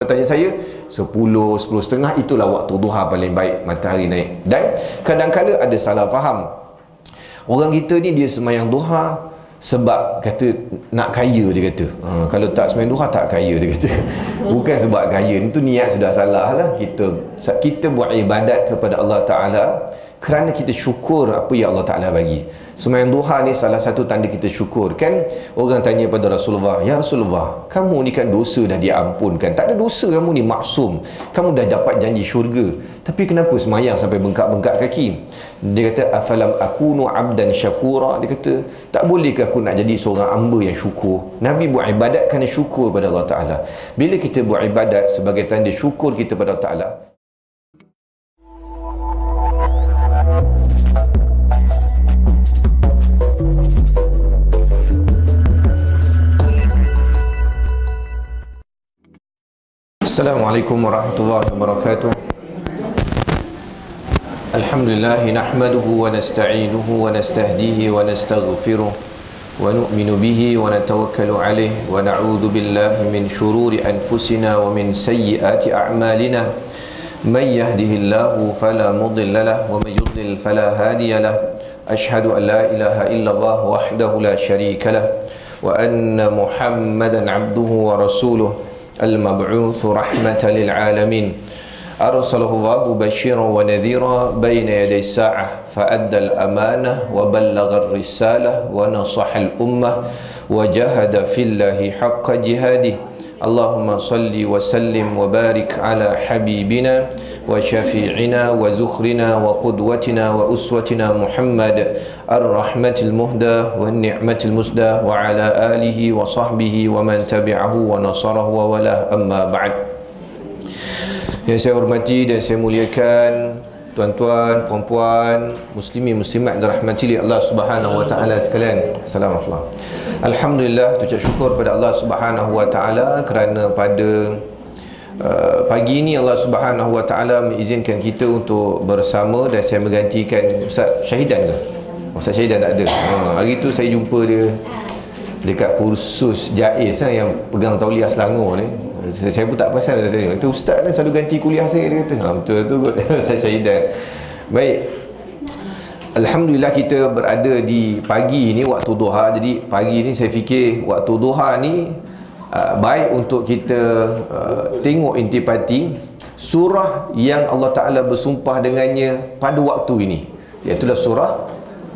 tanya saya 10 setengah itulah waktu duha paling baik matahari naik. Dan kadang-kala ada salah faham. Orang kita ni dia sembahyang duha sebab kata nak kaya, dia kata. Kalau tak sembahyang duha tak kaya, dia kata. Bukan sebab kaya, itu niat sudah salah lah. Kita buat ibadat kepada Allah Ta'ala kerana kita syukur apa yang Allah Ta'ala bagi. Sembahyang duha ni salah satu tanda kita syukur. Kan orang tanya pada Rasulullah, ya Rasulullah, kamu ni kan dosa dah diampunkan, tak ada dosa, kamu ni maksum, kamu dah dapat janji syurga, tapi kenapa sembahyang sampai bengkak-bengkak kaki? Dia kata, afalam akunu abdan syakura. Dia kata, tak bolehkah aku nak jadi seorang hamba yang syukur? Nabi buat ibadat kerana syukur pada Allah Ta'ala. Bila kita buat ibadat sebagai tanda syukur kita pada Allah Ta'ala, Assalamualaikum warahmatullahi wabarakatuh. Alhamdulillah nahmaduhu wa nasta'inuhu wa nastahdihi wa nastaghfiruh wa nu'minu bihi wa natawakkalu alayh wa na'udzu billahi min shururi anfusina wa min sayyiati a'malina. Man yahdihillahu fala mudilla lahu wa man yudlil fala hadiya lahu. Ashhadu an la ilaha illallah wahdahu la syarika lahu wa anna Muhammadan 'abduhu wa rasuluh المبعوث رحمة للعالمين أرسله الله بشيرا ونذيرا بين يدي الساعة فأدى الأمانة وبلغ الرسالة ونصح الأمة وجاهد في الله حق جهاده اللهم صل وسلم وبارك على حبيبنا وشفيعنا وزخرنا وقدوتنا وأسوتنا محمد الرحمة المهدى والنعمة المسدى وعلى آله وصحبه ومن تبعه ونصره وولاه أما بعد. Yang saya hormati dan saya muliakan tuan-tuan, puan-puan, muslimin, muslimat dirahmati Allah Subhanahu wa taala sekalian. Assalamualaikum. Alhamdulillah, ucap syukur pada Allah Subhanahu wa taala kerana pada pagi ini Allah Subhanahu wa taala mengizinkan kita untuk bersama, dan saya menggantikan Ustaz Syahidan ke? Ustaz Syahidan tak ada. Hari tu saya jumpa dia dekat kursus Jaiz yang pegang tauliah Selangor ni. Saya pun tak pasal, saya kata ustaz ni selalu ganti kuliah saya, dia kata betul tu Ustaz Syahidan. Baik, alhamdulillah kita berada di pagi ni waktu duha. Jadi pagi ni saya fikir waktu duha ni baik untuk kita tengok intipati surah yang Allah Ta'ala bersumpah dengannya pada waktu ini, iaitulah surah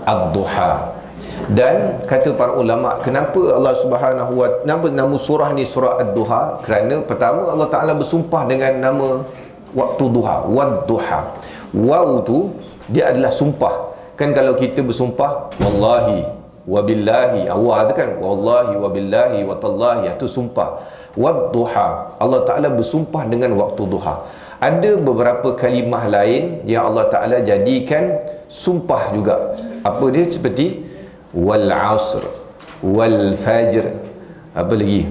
Ad-Duha. Dan kata para ulama, kenapa Allah Subhanahu wa nama surah ni surah Ad-Duha? Kerana pertama Allah Ta'ala bersumpah dengan nama waktu duha, wad-duha. Waw tu dia adalah sumpah. Kan kalau kita bersumpah wallahi wabillahi, awal tu kan wallahi wabillahi watallahi, itu sumpah. Wad-duha, Allah Ta'ala bersumpah dengan waktu duha. Ada beberapa kalimah lain yang Allah Ta'ala jadikan sumpah juga. Apa dia? Seperti wal asr, wal fajr, apa lagi,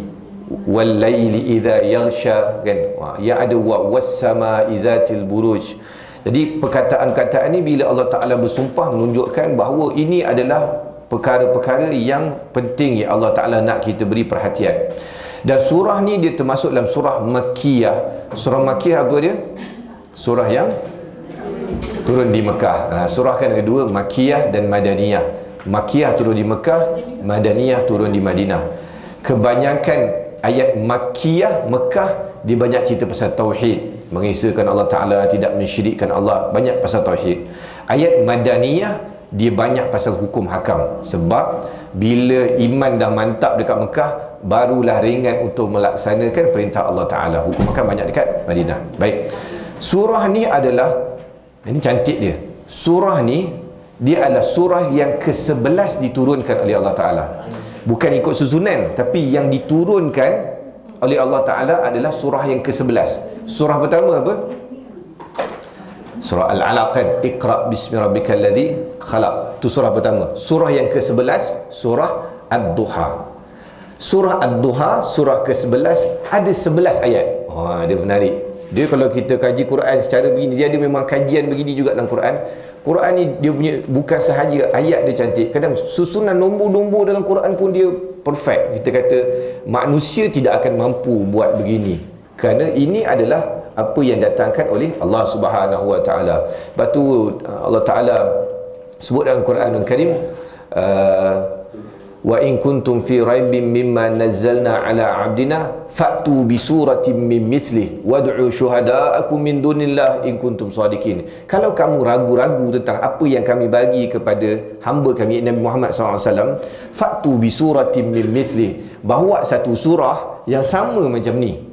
wal laili idza yaghsha, kan? Yang ada was samaa'i zatil buruj. Jadi perkataan-perkataan ni bila Allah Ta'ala bersumpah menunjukkan bahawa ini adalah perkara-perkara yang penting yang Allah Ta'ala nak kita beri perhatian. Dan surah ni dia termasuk dalam surah Makkiyah. Surah Makkiyah apa dia? Surah yang turun di Mekah. Surah kan ada dua, Makkiyah dan Madaniyah. Makkiyah turun di Mekah, Madaniyah turun di Madinah. Kebanyakan ayat Makkiyah, Mekah, dia banyak cerita pasal tauhid, mengesahkan Allah Ta'ala, tidak mensyirikkan Allah, banyak pasal tauhid. Ayat Madaniyah dia banyak pasal hukum hakam. Sebab bila iman dah mantap dekat Mekah, barulah ringan untuk melaksanakan perintah Allah Ta'ala. Hukum hakam banyak dekat Madinah. Baik, surah ni adalah, ini cantik dia, surah ni dia adalah surah yang ke-11 diturunkan oleh Allah Ta'ala. Bukan ikut susunan, tapi yang diturunkan oleh Allah Ta'ala adalah surah yang ke-11. Surah pertama apa? Surah Al-Alaq, kan? Iqra' bismi rabbikal ladzi khalaq. Itu surah pertama. Surah yang ke-11 surah Ad-Duha. Surah Ad-Duha, surah ke-11, ada 11 ayat. Dia menarik. Dia kalau kita kaji Quran secara begini, dia ada memang kajian begini juga dalam Quran. Quran ni dia punya bukan sahaja ayat dia cantik, kadang susunan nombor-nombor dalam Quran pun dia perfect. Kita kata manusia tidak akan mampu buat begini. kerana ini adalah apa yang datangkan oleh Allah Subhanahu wa taala. Lepas tu Allah Taala sebut dalam Quranul Karim, wa in kuntum fi raibin mimma nazzalna ala abdina fa'tu bi suratin min mithlih wad'u syuhada'akum min dunillah in kuntum shadiqin. Kalau kamu ragu-ragu tentang apa yang kami bagi kepada hamba kami Nabi Muhammad SAW, fa'tu bi suratin min mithlih, bawa satu surah yang sama macam ni.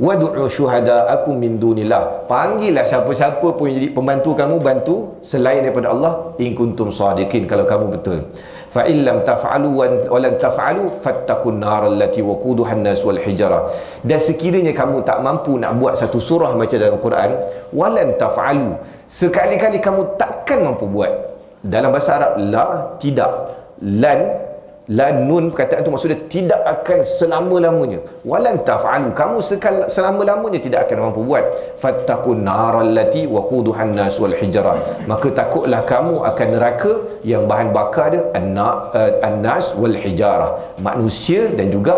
Wad'u syuhada'akum min dunillah, panggillah siapa-siapa pun jadi pembantu kamu, bantu selain daripada Allah, in kuntum shadiqin, kalau kamu betul. Fa in lam taf'alu wa lan taf'alu fattaqun nar allati waquduha an-nas wal hijara. Dan sekiranya kamu tak mampu nak buat satu surah macam dalam Quran, walan taf'alu, sekali-kali kamu takkan mampu buat. Dalam bahasa Arab, la, tidak, lan, la, nun perkataan itu maksudnya tidak akan selama-lamanya. Walan taf'alu, kamu selama-lamanya tidak akan mampu buat. Fattaqun naral lati waquduhan nas wal hijrah, maka takutlah kamu akan neraka yang bahan bakar dia an-nas wal hijarah, manusia dan juga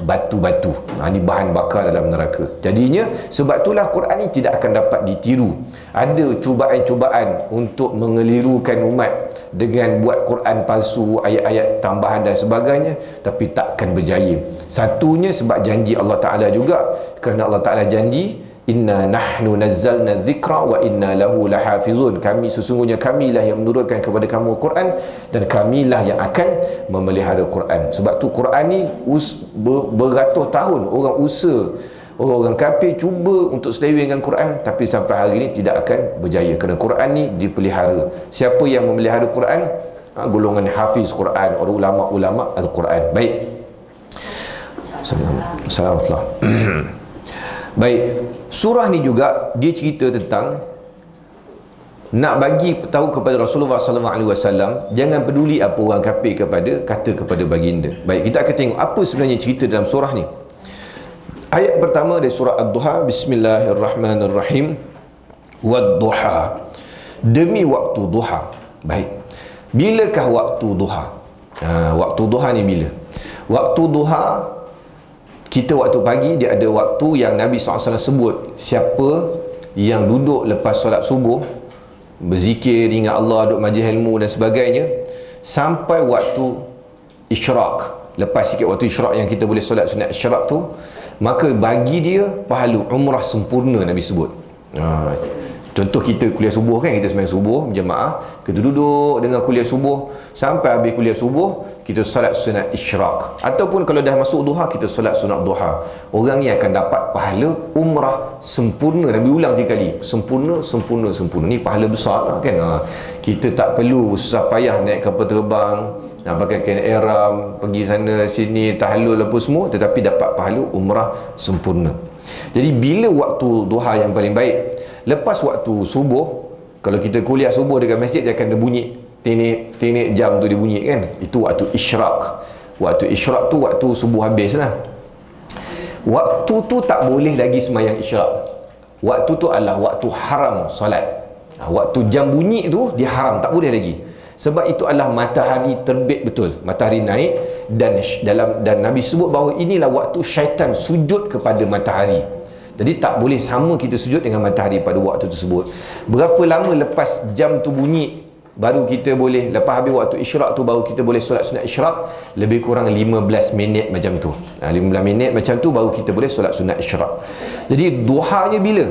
batu-batu. Ini bahan bakar dalam neraka. Jadinya sebab itulah Quran ini tidak akan dapat ditiru. Ada cubaan-cubaan untuk mengelirukan umat dengan buat Quran palsu, ayat-ayat tambahan dan sebagainya, tapi takkan berjaya. Satunya sebab janji Allah Ta'ala juga, kerana Allah Ta'ala janji, inna nahnu nazzalna dzikra wa inna lahu lahafizun, sesungguhnya kamilah yang menurunkan kepada kamu Quran dan kamilah yang akan memelihara Quran. Sebab tu Quran ni beratus tahun orang usaha, orang kafir cuba untuk seleweng dengan Quran, tapi sampai hari ini tidak akan berjaya, kerana Quran ni dipelihara. Siapa yang memelihara Quran? Golongan hafiz Quran, orang ulama-ulama Al-Quran. Baik. Assalamualaikum. Baik. Surah ni juga dia cerita tentang nak bagi tahu kepada Rasulullah SAW, jangan peduli apa orang kafir kata kepada baginda. Baik, kita akan tengok apa sebenarnya cerita dalam surah ni. Ayat pertama dari surah Ad-Duha, Bismillahirrahmanirrahim. Wad-duha, demi waktu duha. Baik, bilakah waktu duha? Waktu duha ni bila? Waktu duha, kita waktu pagi dia ada waktu yang Nabi SAW sebut, siapa yang duduk lepas solat subuh berzikir, ingat Allah, duduk majlis ilmu dan sebagainya, sampai waktu isyraq, lepas sikit waktu isyraq yang kita boleh solat sunat isyraq tu, maka bagi dia pahala umrah sempurna. Nabi sebut, contoh kita kuliah subuh kan, kita sembahyang subuh berjemaah, kita duduk dengan kuliah subuh sampai habis kuliah subuh, kita solat sunat isyraq, ataupun kalau dah masuk duha, kita solat sunat duha. Orang ni akan dapat pahala umrah sempurna. Nabi ulang 3 kali, sempurna, sempurna, sempurna. Ni pahala besar lah kan. Kita tak perlu susah payah naik kapal terbang, pakai kain ihram, pergi sana sini, tahallul apa semua, tetapi dapat pahala umrah sempurna. Jadi bila waktu duha yang paling baik? Lepas waktu subuh. Kalau kita kuliah subuh dekat masjid, dia akan ada bunyi tinik jam tu, dia bunyi kan, itu waktu isyraq. Waktu isyraq tu waktu subuh habis lah. Waktu tu tak boleh lagi sembahyang isyraq. Waktu tu adalah waktu haram solat. Waktu jam bunyi tu dia haram, tak boleh lagi. Sebab itu adalah matahari terbit betul, matahari naik, dan Nabi sebut bahawa inilah waktu syaitan sujud kepada matahari. Jadi tak boleh sama kita sujud dengan matahari pada waktu tersebut. Berapa lama lepas jam tu bunyi baru kita boleh, lepas habis waktu isyraq tu baru kita boleh solat sunat isyraq? Lebih kurang 15 minit macam tu. 15 minit macam tu baru kita boleh solat sunat isyraq. Jadi duhanya bila?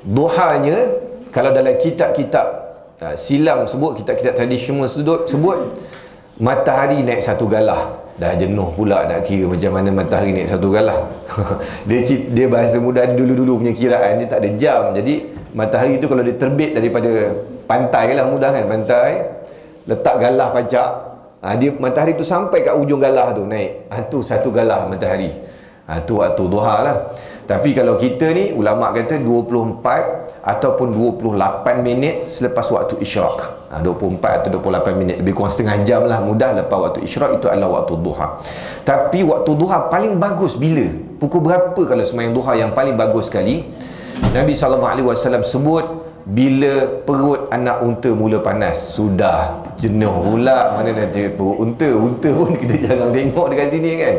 Duhanya kalau dalam kitab-kitab silam sebut, kitab-kitab tradisional sebut matahari naik 1 galah. Dah jenuh pula nak kira macam mana matahari naik 1 galah. dia bahasa mudah, dulu-dulu punya kiraan dia tak ada jam. Jadi matahari tu kalau dia terbit daripada pantai lah, mudah kan, pantai letak galah pacak, dia matahari tu sampai kat ujung galah tu naik, tu 1 galah matahari. Tu waktu duha lah. Tapi kalau kita ni, ulama kata 24 ataupun 28 minit selepas waktu isyraq. 24 atau 28 minit, lebih kurang setengah jam lah, mudah lepas waktu isyraq. Itu adalah waktu duha. Tapi waktu duha paling bagus bila? Pukul berapa kalau sembahyang duha yang paling bagus sekali? Nabi SAW sebut bila perut anak unta mula panas. Sudah jenuh pula, mana nanti perut unta pun kita jarang tengok dekat sini kan.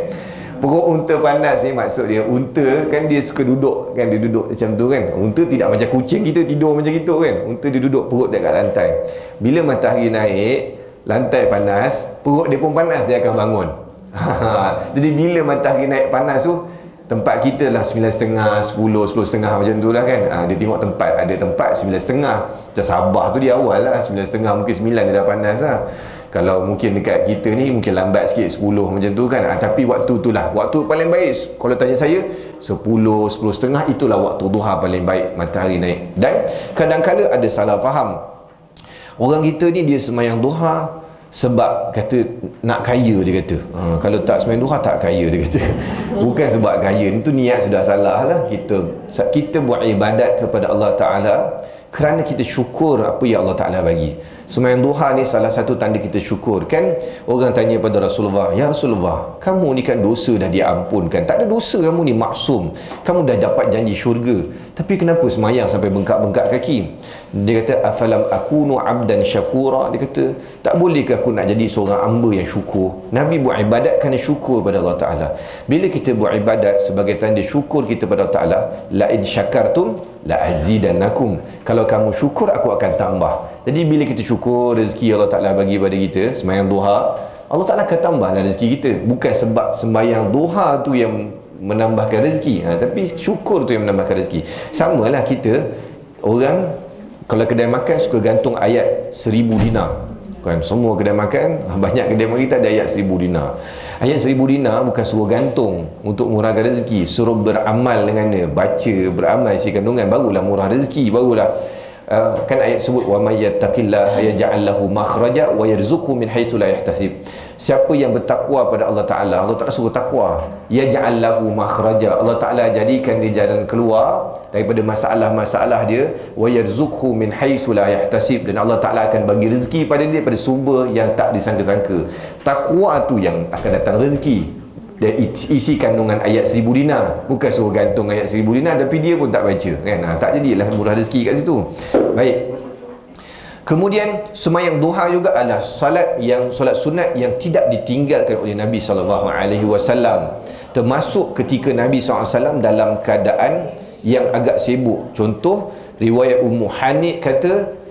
Perut unta panas ni maksud dia, unta kan dia suka duduk kan, dia duduk macam tu kan. Unta tidak macam kucing kita tidur macam gitu kan. Unta dia duduk perut dekat lantai. Bila matahari naik, lantai panas, perut dia pun panas, dia akan bangun. Jadi bila matahari naik panas tu, tempat kita lah 9.30, 10.30 macam tu lah kan. Dia tengok tempat, ada tempat 9.30. Macam Sabah tu dia awal lah 9.30, mungkin 9 dia dah panas lah. Kalau mungkin dekat kita ni mungkin lambat sikit 10 macam tu kan. Tapi waktu tu lah waktu paling baik. Kalau tanya saya 10, 10.30 itulah waktu duha paling baik, matahari naik. Dan kadang-kadang ada salah faham. Orang kita ni dia semayang duha sebab kata nak kaya, dia kata. Kalau tak semayang duha tak kaya, dia kata. Bukan sebab kaya, itu niat sudah salah lah. Kita buat ibadat kepada Allah Ta'ala kerana kita syukur apa yang Allah Ta'ala bagi. Sembahyang duha ni salah satu tanda kita syukur. Kan orang tanya pada Rasulullah, "Ya Rasulullah, kamu ni kan dosa dah diampunkan, tak ada dosa, kamu ni maksum, kamu dah dapat janji syurga, tapi kenapa sembahyang sampai bengkak-bengkak kaki?" Dia kata, "Afalam akunu abdan syakura." Dia kata, tak bolehkah aku nak jadi seorang hamba yang syukur? Nabi buat ibadat kerana syukur pada Allah Ta'ala. Bila kita buat ibadat sebagai tanda syukur kita pada Allah Ta'ala, la in syakartum la azidannakum, kalau kamu syukur aku akan tambah. Jadi bila kita syukur rezeki Allah Ta'ala bagi pada kita, sembahyang duha, Allah Ta'ala akan tambahlah rezeki kita. Bukan sebab sembahyang duha tu yang menambahkan rezeki, tapi syukur tu yang menambahkan rezeki. Sama lah kita, orang kalau kedai makan suka gantung ayat 1000 dinar kan. Semua kedai makan, banyak kedai makan kita ada ayat 1000 dinar. Ayat 1000 dinar bukan suruh gantung untuk murahkan rezeki, suruh beramal dengannya, baca, beramal isi kandungan, barulah murah rezeki, barulah kan ayat sebut, wa may yattaqillaha yaj'al lahu makhraja wa yarzuqhu min haitsu la yahtasib. Siapa yang bertakwa pada Allah Ta'ala, Allah Ta'ala suruh takwa, yaj'al lahu makhraja, Allah Ta'ala jadikan dia jalan keluar daripada masalah-masalah dia, wa yarzuqhu min haitsu la yahtasib, dan Allah Ta'ala akan bagi rezeki pada dia pada sumber yang tak disangka-sangka. Takwa tu yang akan datang rezeki. Dan isi kandungan ayat 1000 dinar, bukan suruh gantung ayat 1000 dinar tapi dia pun tak baca kan. Tak jadilah murah rezeki kat situ. Baik. Kemudian sembahyang duha juga adalah solat sunat yang tidak ditinggalkan oleh Nabi SAW. Termasuk ketika Nabi SAW dalam keadaan yang agak sibuk. Contoh riwayat Ummu Hanif kata,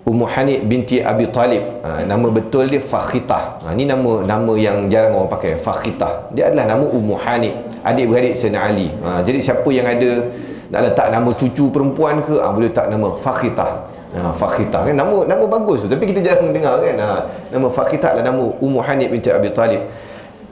Ummu Hanif binti Abi Talib, nama betul dia Fakhitah. Ni nama yang jarang orang pakai, Fakhitah. Dia adalah nama Ummu Hanif, adik-beradik Sayyidina Ali. Jadi siapa yang ada nak letak nama cucu perempuan ke, boleh letak nama Fakhitah. Fakhitah kan nama bagus tu, tapi kita jarang dengar kan. Nama Fakhitah adalah nama Ummu Hanif binti Abi Talib.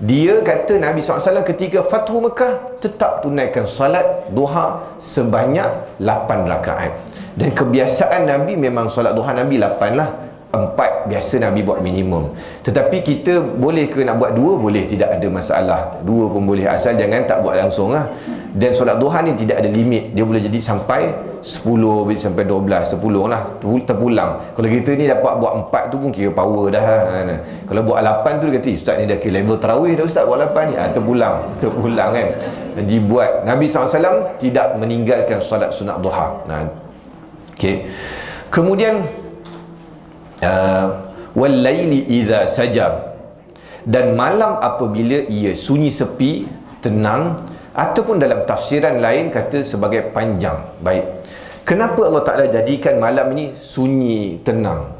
Dia kata Nabi SAW ketika Fathu Mekah tetap tunaikan salat duha sebanyak 8 rakaat. Dan kebiasaan Nabi memang solat duha Nabi 8 lah. 4 biasa Nabi buat minimum. Tetapi kita boleh ke nak buat 2? Boleh, tidak ada masalah. 2 pun boleh, asal jangan tak buat langsung lah. Dan solat duha ni tidak ada limit. Dia boleh jadi sampai 10, sampai 12, terpulang lah, terpulang. Kalau kita ni dapat buat 4 tu pun kira power dah lah. Kalau buat 8 tu dia kata, "Ustaz ni dah kira level tarawih dah Ustaz, buat 8 ni." Terpulang kan. Jadi buat, Nabi SAW tidak meninggalkan solat sunat duha. Okay. Kemudian wal laili idza saja, dan malam apabila ia sunyi sepi, tenang, ataupun dalam tafsiran lain kata sebagai panjang. Baik. Kenapa Allah Ta'ala jadikan malam ini sunyi, tenang?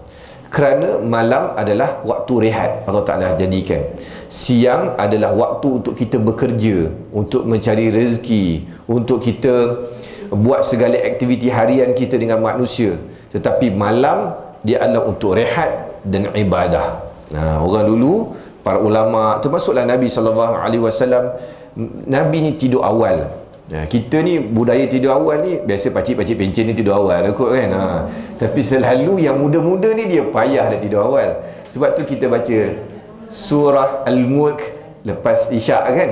Kerana malam adalah waktu rehat. Allah Ta'ala jadikan siang adalah waktu untuk kita bekerja, untuk mencari rezeki, untuk kita buat segala aktiviti harian kita dengan manusia. Tetapi malam dia adalah untuk rehat dan ibadah. Orang dulu, para ulama, termasuklah Nabi SAW, Nabi ni tidur awal. Kita ni budaya tidur awal ni biasa pakcik-pakcik pencen ni tidur awal kot kan. Tapi selalu yang muda-muda ni dia payah dah tidur awal. Sebab tu kita baca surah Al-Mulk lepas Isyak kan,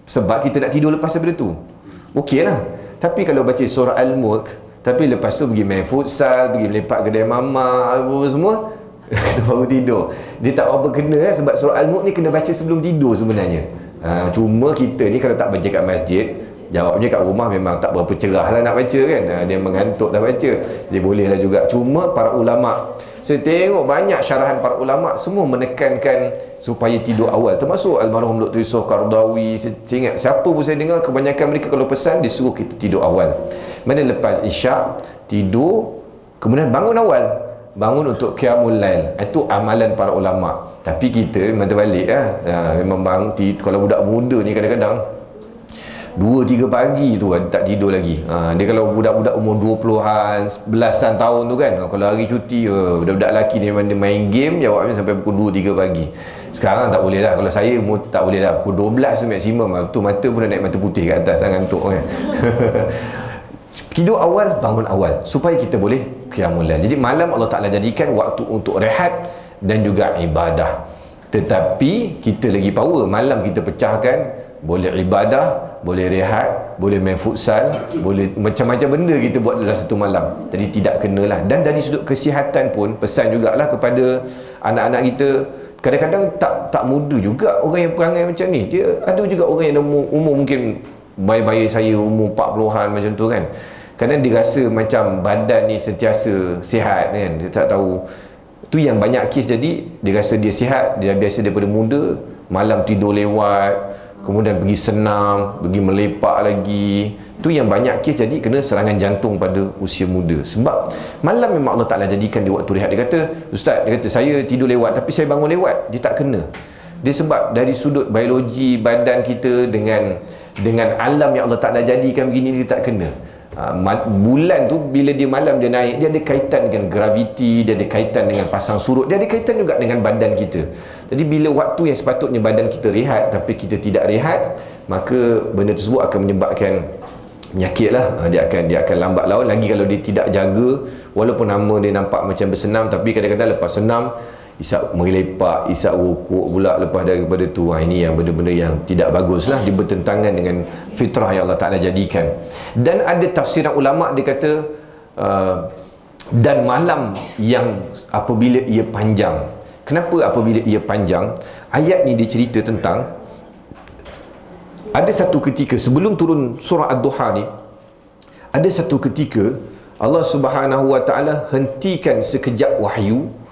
sebab kita nak tidur lepas daripada tu. Okey lah. Tapi kalau baca surah Al-Mulk tapi lepas tu pergi main futsal, pergi melepak kedai mama, apa semua, kita baru tidur, dia tak apa kena sebab surah Al-Mulk ni kena baca sebelum tidur sebenarnya. Cuma kita ni kalau tak baca kat masjid, jawabnya kat rumah memang tak berapa cerah lah nak baca kan. Dia mengantuk dah baca, jadi boleh lah juga. Cuma para ulama Saya tengok banyak syarahan para ulama semua menekankan supaya tidur awal, termasuk almarhum Dr. Yusof Qaradawi. Saya ingat siapa pun saya dengar, kebanyakan mereka kalau pesan dia suruh kita tidur awal. Mana lepas isyak tidur, kemudian bangun awal, bangun untuk qiyamul lail. Itu amalan para ulama. Tapi kita memang terbalik memang bangun kalau budak muda ni kadang-kadang 2-3 pagi tu kan tak tidur lagi. Dia kalau budak-budak umur 20-an, belasan tahun tu kan, kalau hari cuti budak-budak lelaki ni memang dia main game jawabnya sampai pukul 2-3 pagi. Sekarang tak boleh lah. Kalau saya tak boleh lah, pukul 12 tu maksimum tu, mata pun dah naik mata putih kat atas, sangat ngantuk kan. Tidur awal, bangun awal supaya kita boleh qiyamul lail. Jadi malam Allah Ta'ala jadikan waktu untuk rehat dan juga ibadah. Tetapi kita lagi power, malam kita pecahkan, boleh ibadah, boleh rehat, boleh main futsal, boleh macam-macam benda kita buat dalam satu malam. Jadi tidak kenalah. Dan dari sudut kesihatan pun, pesan jugalah kepada anak-anak kita, kadang-kadang tak muda juga orang yang perangai macam ni. Dia ada juga orang yang umur mungkin bayi-bayi saya umur 40-an macam tu kan. Kerana dia rasa macam badan ni sentiasa sihat kan. Dia tak tahu. Tu yang banyak kes jadi, dia rasa dia sihat, dia biasa daripada muda, malam tidur lewat, kemudian pergi senam, pergi melepak lagi. Tu yang banyak kes jadi kena serangan jantung pada usia muda. Sebab malam memang Allah Ta'ala jadikan dia waktu rehat. Dia kata, Ustaz, dia kata saya tidur lewat tapi saya bangun lewat. Dia tak kena. Dia sebab dari sudut biologi badan kita dengan alam yang Allah Ta'ala jadikan begini, dia tak kena. Bulan tu bila dia malam dia naik, dia ada kaitan dengan graviti, dia ada kaitan dengan pasang surut, dia ada kaitan juga dengan badan kita. Jadi bila waktu yang sepatutnya badan kita rehat tapi kita tidak rehat, maka benda tersebut akan menyebabkan penyakit lah. Dia akan lambat laun. Lagi kalau dia tidak jaga, walaupun nama dia nampak macam bersenam, tapi kadang-kadang lepas senam isap melepak, isap rokok pula lepas daripada tu. Ini yang benda-benda yang tidak bagus lah. Dia bertentangan dengan fitrah yang Allah Ta'ala jadikan. Dan ada tafsiran ulama' dia kata dan malam yang apabila ia panjang. Kenapa apabila ia panjang? Ayat ni dia cerita tentang ada satu ketika sebelum turun surah Ad-Duha ni, ada satu ketika Allah Subhanahu Wa Ta'ala hentikan sekejap wahyu.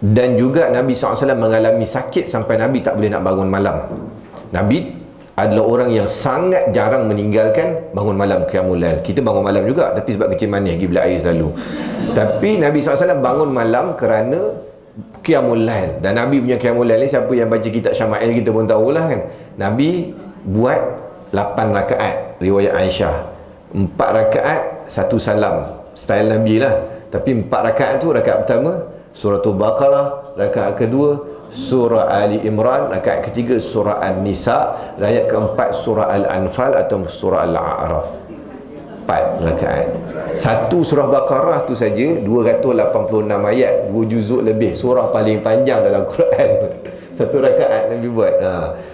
Dan juga Nabi SAW mengalami sakit sampai Nabi tak boleh nak bangun malam. Nabi adalah orang yang sangat jarang meninggalkan bangun malam qiyamul lail. Kita bangun malam juga, tapi sebab kecil manis pergi beli air selalu. Tapi Nabi SAW bangun malam kerana qiyamul lail. Dan Nabi punya qiyamul lail ni, siapa yang baca kitab Syama'il kita pun tahulah kan. Nabi buat 8 rakaat, riwayat Aisyah. 4 rakaat, 1 salam, style Nabi lah. Tapi 4 rakaat tu, rakaat pertama surah Al-Baqarah, rakaat kedua surah Ali Imran, rakaat ketiga surah An-Nisa, rakaat keempat surah Al-Anfal atau surah Al-A'raf. 4 rakaat. Satu surah Baqarah tu saja 286 ayat, 2 juzuk lebih, surah paling panjang dalam Quran. Satu rakaat Nabi buat.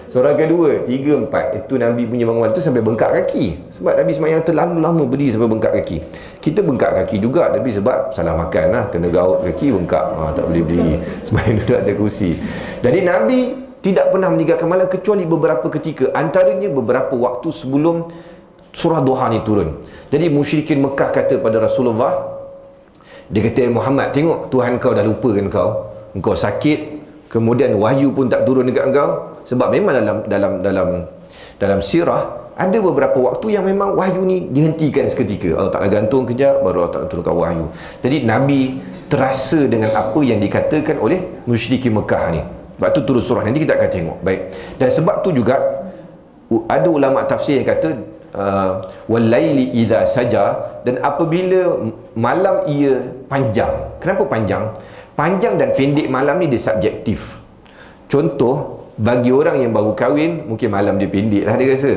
Surah kedua 3, 4 itu Nabi punya bangunan tu sampai bengkak kaki. Sebab Nabi sembahyang terlalu lama berdiri sampai bengkak kaki. Kita bengkak kaki juga, tapi sebab salah makan lah, kena gaut kaki bengkak, tak boleh berdiri, sembahyang duduk atas kursi. Jadi Nabi tidak pernah meninggalkan malam kecuali beberapa ketika, antaranya beberapa waktu sebelum surah Duha ni turun. Jadi musyrikin Mekah kata pada Rasulullah, dia kata, Muhammad, tengok Tuhan kau dah lupakan kau sakit, kemudian wahyu pun tak turun dekat engkau. Sebab memang dalam sirah ada beberapa waktu yang memang wahyu ni dihentikan seketika. Allah Ta'ala gantung kejap, baru Allah Ta'ala turunkan wahyu. Jadi Nabi terasa dengan apa yang dikatakan oleh musyrikin Mekah ni. Sebab tu turun surah, nanti kita akan tengok. Baik. Dan sebab tu juga ada ulama tafsir yang kata walaili idza saja, dan apabila malam ia panjang. Kenapa panjang? Panjang dan pendek malam ni dia subjektif. Contoh, bagi orang yang baru kahwin, mungkin malam dia pendek lah dia rasa.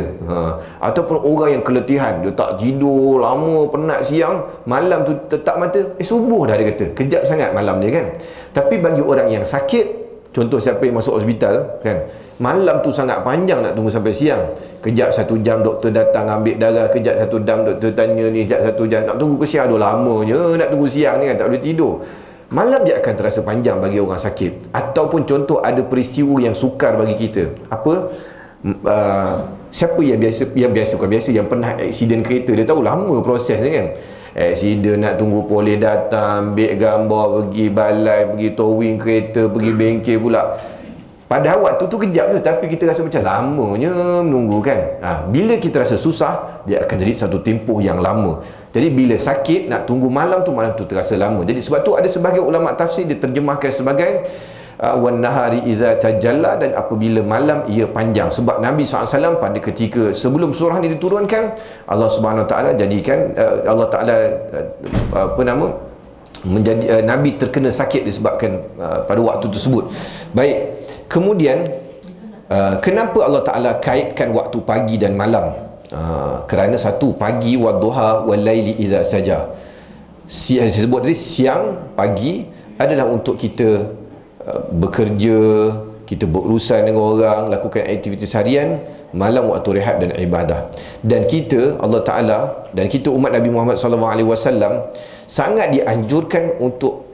Ataupun orang yang keletihan, dia tak tidur lama, penat siang, malam tu tetap mata, subuh dah dia kata. Kejap sangat malam dia kan. Tapi bagi orang yang sakit, contoh siapa yang masuk hospital kan, malam tu sangat panjang nak tunggu sampai siang. Kejap 1 jam doktor datang ambil darah, kejap 1 jam doktor tanya ni, kejap 1 jam nak tunggu ke siang. Aduh lamanya nak tunggu siang ni kan, tak boleh tidur. Malam dia akan terasa panjang bagi orang sakit. Ataupun contoh ada peristiwa yang sukar bagi kita. Apa? Siapa yang biasa bukan biasa, yang pernah aksiden kereta, dia tahu lama proses ni kan. Accident nak tunggu polis datang, ambil gambar, pergi balai, pergi towing kereta, pergi bengkel pula. Padahal waktu tu kejap je, tapi kita rasa macam lamanya menunggu kan. Bila kita rasa susah, dia akan jadi satu tempoh yang lama. Jadi bila sakit, nak tunggu malam tu terasa lama. Jadi sebab tu ada sebagai ulama tafsir diterjemahkan sebagai wan nahari idza tajalla, dan apabila malam ia panjang. Sebab Nabi SAW pada ketika sebelum surah ini diturunkan, Allah Subhanahu Wa Taala jadikan Allah Taala menjadi Nabi terkena sakit disebabkan pada waktu tersebut. Baik, kemudian kenapa Allah Ta'ala kaitkan waktu pagi dan malam? Kerana satu, pagi wadduha wal laili idza saja. Saya sebut tadi, siang, pagi adalah untuk kita bekerja, kita berurusan dengan orang, lakukan aktiviti harian. Malam waktu rehat dan ibadah. Dan kita, Allah Ta'ala, dan kita umat Nabi Muhammad SAW sangat dianjurkan untuk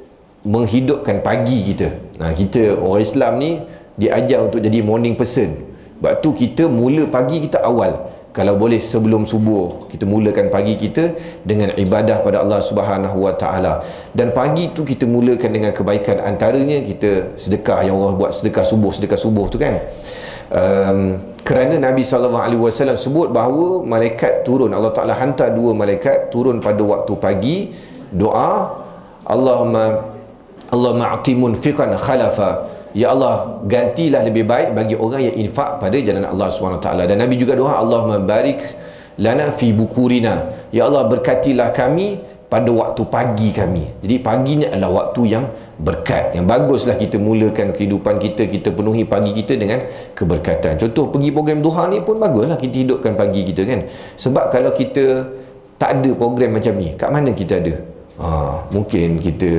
menghidupkan pagi kita. Kita orang Islam ni diajar untuk jadi morning person. Sebab tu kita mula pagi kita awal. Kalau boleh sebelum subuh, kita mulakan pagi kita dengan ibadah pada Allah Subhanahu Wa Taala. Dan pagi tu kita mulakan dengan kebaikan. Antaranya kita sedekah, yang orang buat sedekah subuh tu kan. Kerana Nabi SAW sebut bahawa malaikat turun, Allah Ta'ala hantar dua malaikat turun pada waktu pagi, doa, Allahumma a'ti munfiqan khalafa, ya Allah gantilah lebih baik bagi orang yang infak pada jalan Allah SWT. Dan Nabi juga doa, Allahumma barik lana fi bukurina, ya Allah berkatilah kami pada waktu pagi kami. Jadi pagi ni adalah waktu yang berkat, yang baguslah kita mulakan kehidupan kita, kita penuhi pagi kita dengan keberkatan. Contoh pergi program duha ni pun baguslah kita hidupkan pagi kita kan. Sebab kalau kita tak ada program macam ni, kat mana kita ada? Mungkin kita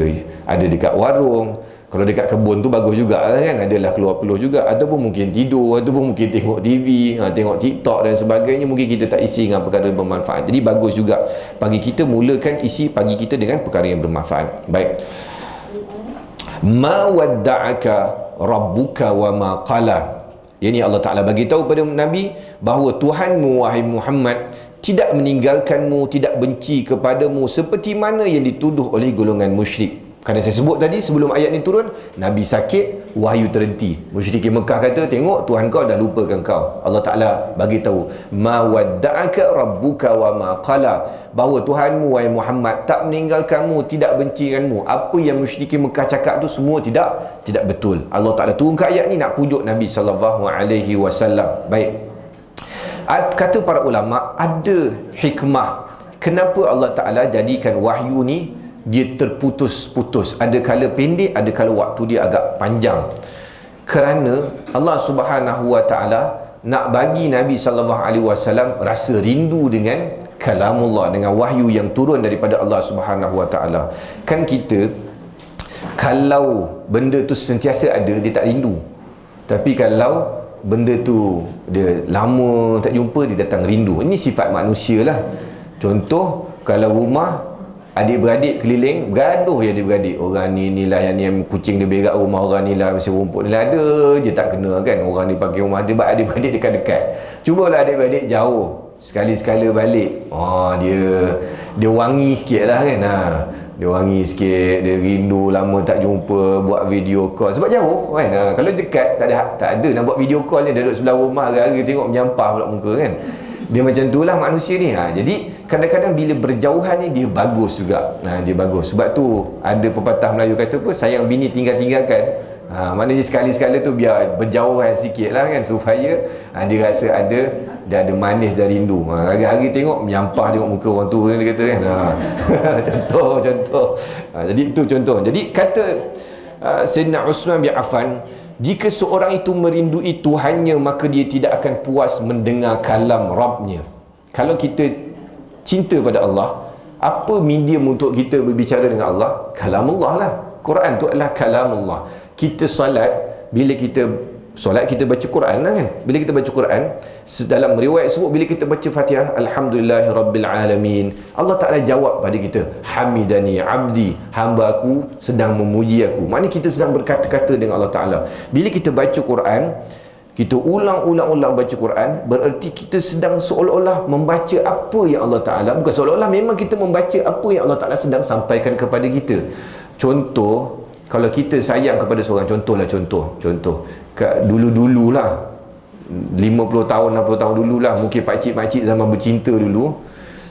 ada dekat warung. Kalau dekat kebun tu bagus juga lah kan, adalah keluar peluh juga. Ataupun mungkin tidur, ataupun mungkin tengok TV, tengok TikTok dan sebagainya. Mungkin kita tak isi dengan perkara bermanfaat. Jadi bagus juga pagi kita mulakan isi pagi kita dengan perkara yang bermanfaat. Baik. Ma wadda'aka rabbuka wa ma qala. Ini Allah Ta'ala bagi tahu pada Nabi bahawa Tuhanmu wahai Muhammad tidak meninggalkanmu, tidak benci kepadamu seperti mana yang dituduh oleh golongan musyrik. Kerana saya sebut tadi sebelum ayat ni turun, Nabi sakit, wahyu terhenti. Musyrikin Mekah kata, tengok Tuhan kau dah lupakan kau. Allah Ta'ala bagi tahu, ma wadda'aka rabbuka wa ma qala, bahawa Tuhanmu wahai Muhammad tak meninggalkanmu, tidak benci denganmu. Apa yang musyrikin Mekah cakap tu semua tidak betul. Allah Ta'ala turunkan ayat ni nak pujuk Nabi SAW. Baik. Kata para ulama, ada hikmah kenapa Allah Ta'ala jadikan wahyu ni dia terputus-putus, ada kala pendek, ada kala waktu dia agak panjang. Kerana Allah Subhanahu Wa Taala nak bagi Nabi SAW rasa rindu dengan kalamullah, dengan wahyu yang turun daripada Allah Subhanahu Wa Taala. Kan kita kalau benda tu sentiasa ada, dia tak rindu. Tapi kalau benda tu dia lama tak jumpa, dia datang rindu. Ini sifat manusia lah. Contoh, kalau rumah adik-beradik keliling, bergaduh je adik-beradik. Orang ni lah yang kucing dia berak rumah orang ni lah, mesti rumput ni lah, ada je tak kena kan. Orang ni pakai rumah dia, adik-beradik dekat-dekat. Cubalah adik-beradik jauh, sekali-sekala balik, dia wangi sikit lah kan. Dia wangi sikit, dia rindu lama tak jumpa, buat video call. Sebab jauh kan. Kalau dekat tak ada nak buat video call ni, dia duduk sebelah rumah, hari-hari tengok menyampah pula muka kan. Dia macam itulah manusia ni. Jadi kadang-kadang bila berjauhan ni dia bagus juga. Dia bagus. Sebab tu ada pepatah Melayu kata apa, sayang bini tinggal-tinggalkan. Maknanya sekali-sekala tu biar berjauhan sikit lah kan, supaya dia rasa dia ada manis dan rindu. Hari-hari tengok menyampah, tengok muka orang tu, dia kata kan. Contoh. Jadi itu contoh. Jadi kata Sayyidina Uthman bin Affan, jika seorang itu merindui Tuhannya, maka dia tidak akan puas mendengar kalam Rabbnya. Kalau kita cinta pada Allah, apa medium untuk kita berbicara dengan Allah? Kalamullah lah. Quran tu adalah kalamullah. Kita solat, bila kita solat kita baca Quran lah kan. Bila kita baca Quran, dalam riwayat sebut bila kita baca Fatihah, Alhamdulillahirabbil alamin, Allah Ta'ala jawab pada kita, Hamidani abdi, hamba aku sedang memuji aku. Maknanya kita sedang berkata-kata dengan Allah Ta'ala. Bila kita baca Quran, kita ulang-ulang baca Quran, bererti kita sedang seolah-olah membaca apa yang Allah Ta'ala, bukan seolah-olah, memang kita membaca apa yang Allah Ta'ala sedang sampaikan kepada kita. Contoh, kalau kita sayang kepada seorang, contoh dulu-dululah, 50 tahun 60 tahun dululah, mungkin pakcik-pakcik zaman bercinta dulu,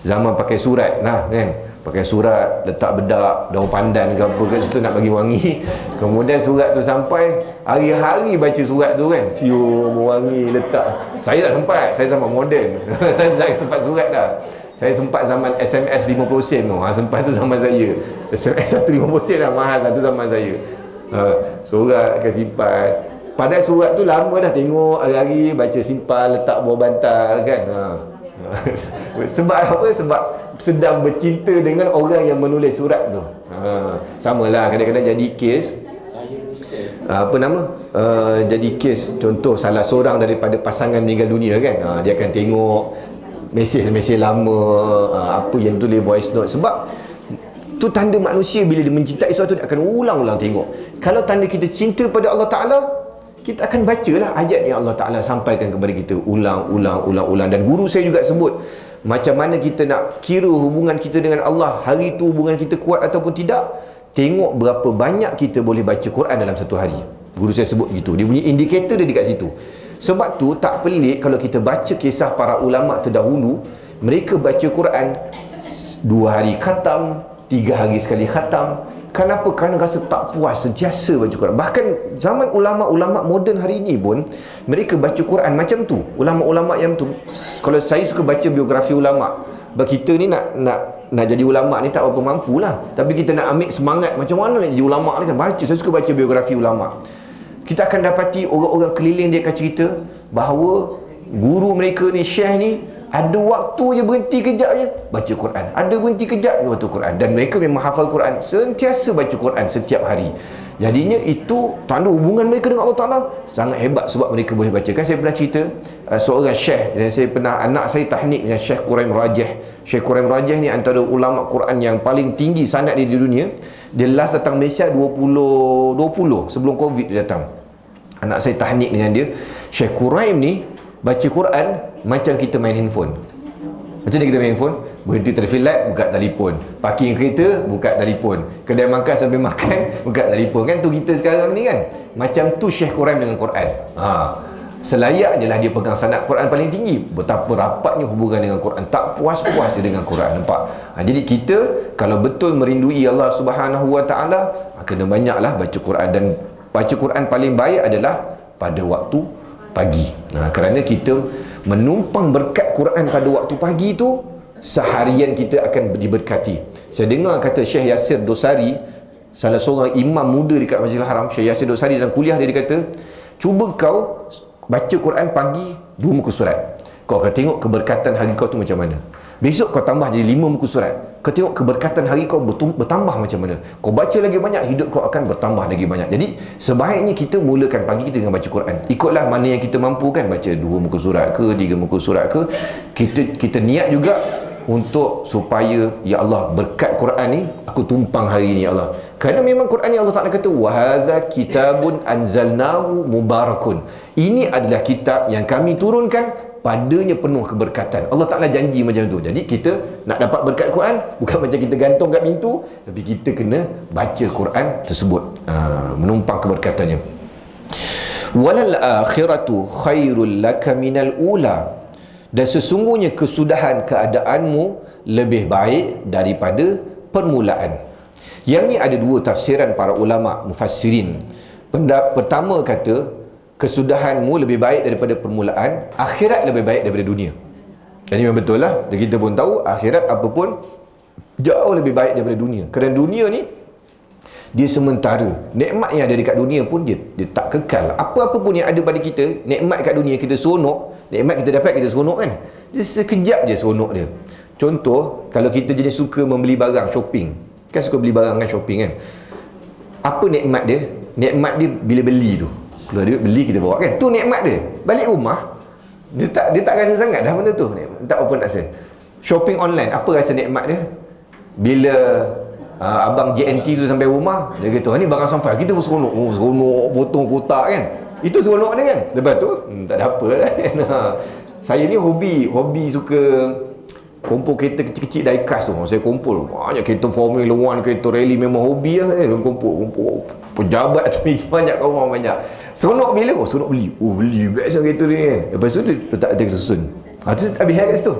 zaman pakai surat lah kan, pakai surat, letak bedak, daun pandan ke apa kat situ nak bagi wangi. Kemudian surat tu sampai, hari-hari baca surat tu kan, sium wangi, letak. Saya tak sempat, saya zaman moden. Saya tak sempat surat dah. Saya sempat zaman SMS 50 sen tu. Sempat tu zaman saya. SMS 150 sen lah, mahal satu zaman saya. Surat akan simpan. Padahal surat tu lama dah, tengok hari-hari baca, simpan, letak bawah bantal kan. Sebab apa? Sebab sedang bercinta dengan orang yang menulis surat tu. Samalah kadang-kadang jadi kes, jadi kes, contoh salah seorang daripada pasangan meninggal dunia kan, dia akan tengok mesej-mesej lama, apa yang tulis voice note. Sebab tu tanda manusia bila dia mencintai sesuatu, dia akan ulang-ulang tengok. Kalau tanda kita cinta pada Allah Ta'ala, kita akan bacalah ayat yang Allah Ta'ala sampaikan kepada kita, ulang-ulang. Dan guru saya juga sebut, macam mana kita nak kira hubungan kita dengan Allah, hari tu hubungan kita kuat ataupun tidak, tengok berapa banyak kita boleh baca Quran dalam satu hari. Guru saya sebut gitu, dia punya indikator dia dekat situ. Sebab tu tak pelik kalau kita baca kisah para ulama terdahulu, mereka baca Quran 2 hari khatam, 3 hari sekali khatam. Kenapa? Kerana rasa tak puas, sentiasa baca Quran. Bahkan zaman ulama-ulama moden hari ini pun, mereka baca Quran macam tu. Ulama-ulama yang tu, kalau saya suka baca biografi ulama, kita ni nak jadi ulama ni tak berapa mampu lah, tapi kita nak ambil semangat macam mana nak jadi ulama ni kan, baca. Saya suka baca biografi ulama. Kita akan dapati orang-orang keliling dia akan cerita bahawa guru mereka ni, syekh ni, ada waktu je berhenti kejap je baca Quran, ada berhenti kejap je baca Quran, dan mereka memang hafal Quran, sentiasa baca Quran setiap hari. Jadinya itu tanda hubungan mereka dengan Allah Ta'ala sangat hebat, sebab mereka boleh baca. Kan saya pernah cerita seorang syekh, anak saya tahnik dengan Syekh Quraim Rajih. Syekh Quraim Rajih ni antara ulama Quran yang paling tinggi sanad di dunia. Dia last datang Malaysia 2020 sebelum Covid dia datang. Anak saya tahnik dengan dia. Syekh Quraim ni baca Quran macam kita main handphone. Macam mana kita main handphone? Berhenti traffic light, buka telefon. Parking kereta, buka telefon. Kedai makan sambil makan, buka telefon. Kan tu kita sekarang ni kan. Macam tu Syekh Quraim dengan Quran. Selayaknya lah dia pegang sanad Quran paling tinggi. Betapa rapatnya hubungan dengan Quran. Tak puas-puas dengan Quran. Nampak? Jadi kita kalau betul merindui Allah Subhanahu Wa Ta'ala, kena banyaklah baca Quran. Dan baca Quran paling baik adalah pada waktu pagi. Kerana kita menumpang berkat Quran pada waktu pagi tu, seharian kita akan diberkati. Saya dengar kata Syekh Yasir Dosari, salah seorang imam muda dekat Masjidil Haram, Syekh Yasir Dosari, dalam kuliah dia kata, cuba kau baca Quran pagi 2 muka surat, kau akan tengok keberkatan hari kau tu macam mana. Besok kau tambah jadi 5 muka surat, kau tengok keberkatan hari kau bertambah macam mana. Kau baca lagi banyak, hidup kau akan bertambah lagi banyak. Jadi sebaiknya kita mulakan pagi kita dengan baca Quran. Ikutlah mana yang kita mampu kan, baca 2 muka surat ke 3 muka surat ke. Kita niat juga untuk supaya ya Allah, berkat Quran ni aku tumpang hari ni ya Allah. Kerana memang Quran ni Allah Ta'ala kata, wa hadza kitabun anzalnahu mubarakun. Ini adalah kitab yang kami turunkan, padanya penuh keberkatan. Allah Ta'ala janji macam tu. Jadi kita nak dapat berkat Quran, bukan macam kita gantung kat pintu, tapi kita kena baca Quran tersebut, menumpang keberkatannya. Walal akhiratu khairul laka minal ula. Dan sesungguhnya kesudahan keadaanmu lebih baik daripada permulaan. Yang ni ada 2 tafsiran para ulama mufassirin. Pertama kata, kesudahanmu lebih baik daripada permulaan, akhirat lebih baik daripada dunia. Dan memang betul lah. Dan kita pun tahu akhirat apa pun jauh lebih baik daripada dunia. Kerana dunia ni dia sementara. Nikmat yang ada dekat dunia pun dia tak kekal. Apa-apa pun yang ada pada kita, nikmat kat dunia kita seronok, nikmat kita dapat kita seronok kan, dia sekejap je seronok dia. Contoh, kalau kita jenis suka membeli barang, shopping, kan suka beli barang kan, shopping kan, apa nikmat dia? Nikmat dia bila beli tu, keluar duit beli kita bawa kan, tu nikmat dia. Balik rumah dia tak rasa sangat dah benda tu, tak apa nak rasa. Shopping online, apa rasa nikmat dia? Bila abang JNT tu sampai rumah, dia kata, ni barang sampai, kita pun seronok, seronok potong kotak kan. Itu seronok dia kan. Lepas tu tak ada apa lah kan. Saya ni hobi suka kumpul kereta kecil-kecil diecast tu. Saya kumpul banyak kereta Formula 1, kereta rally, memang hobi lah saya. Kumpul pejabat atas meja banyak, kawan banyak. Seronok bila? Seronok beli. Beli best kereta ni kan. Lepas tu dia letak atas susun. Tu habis kat situ.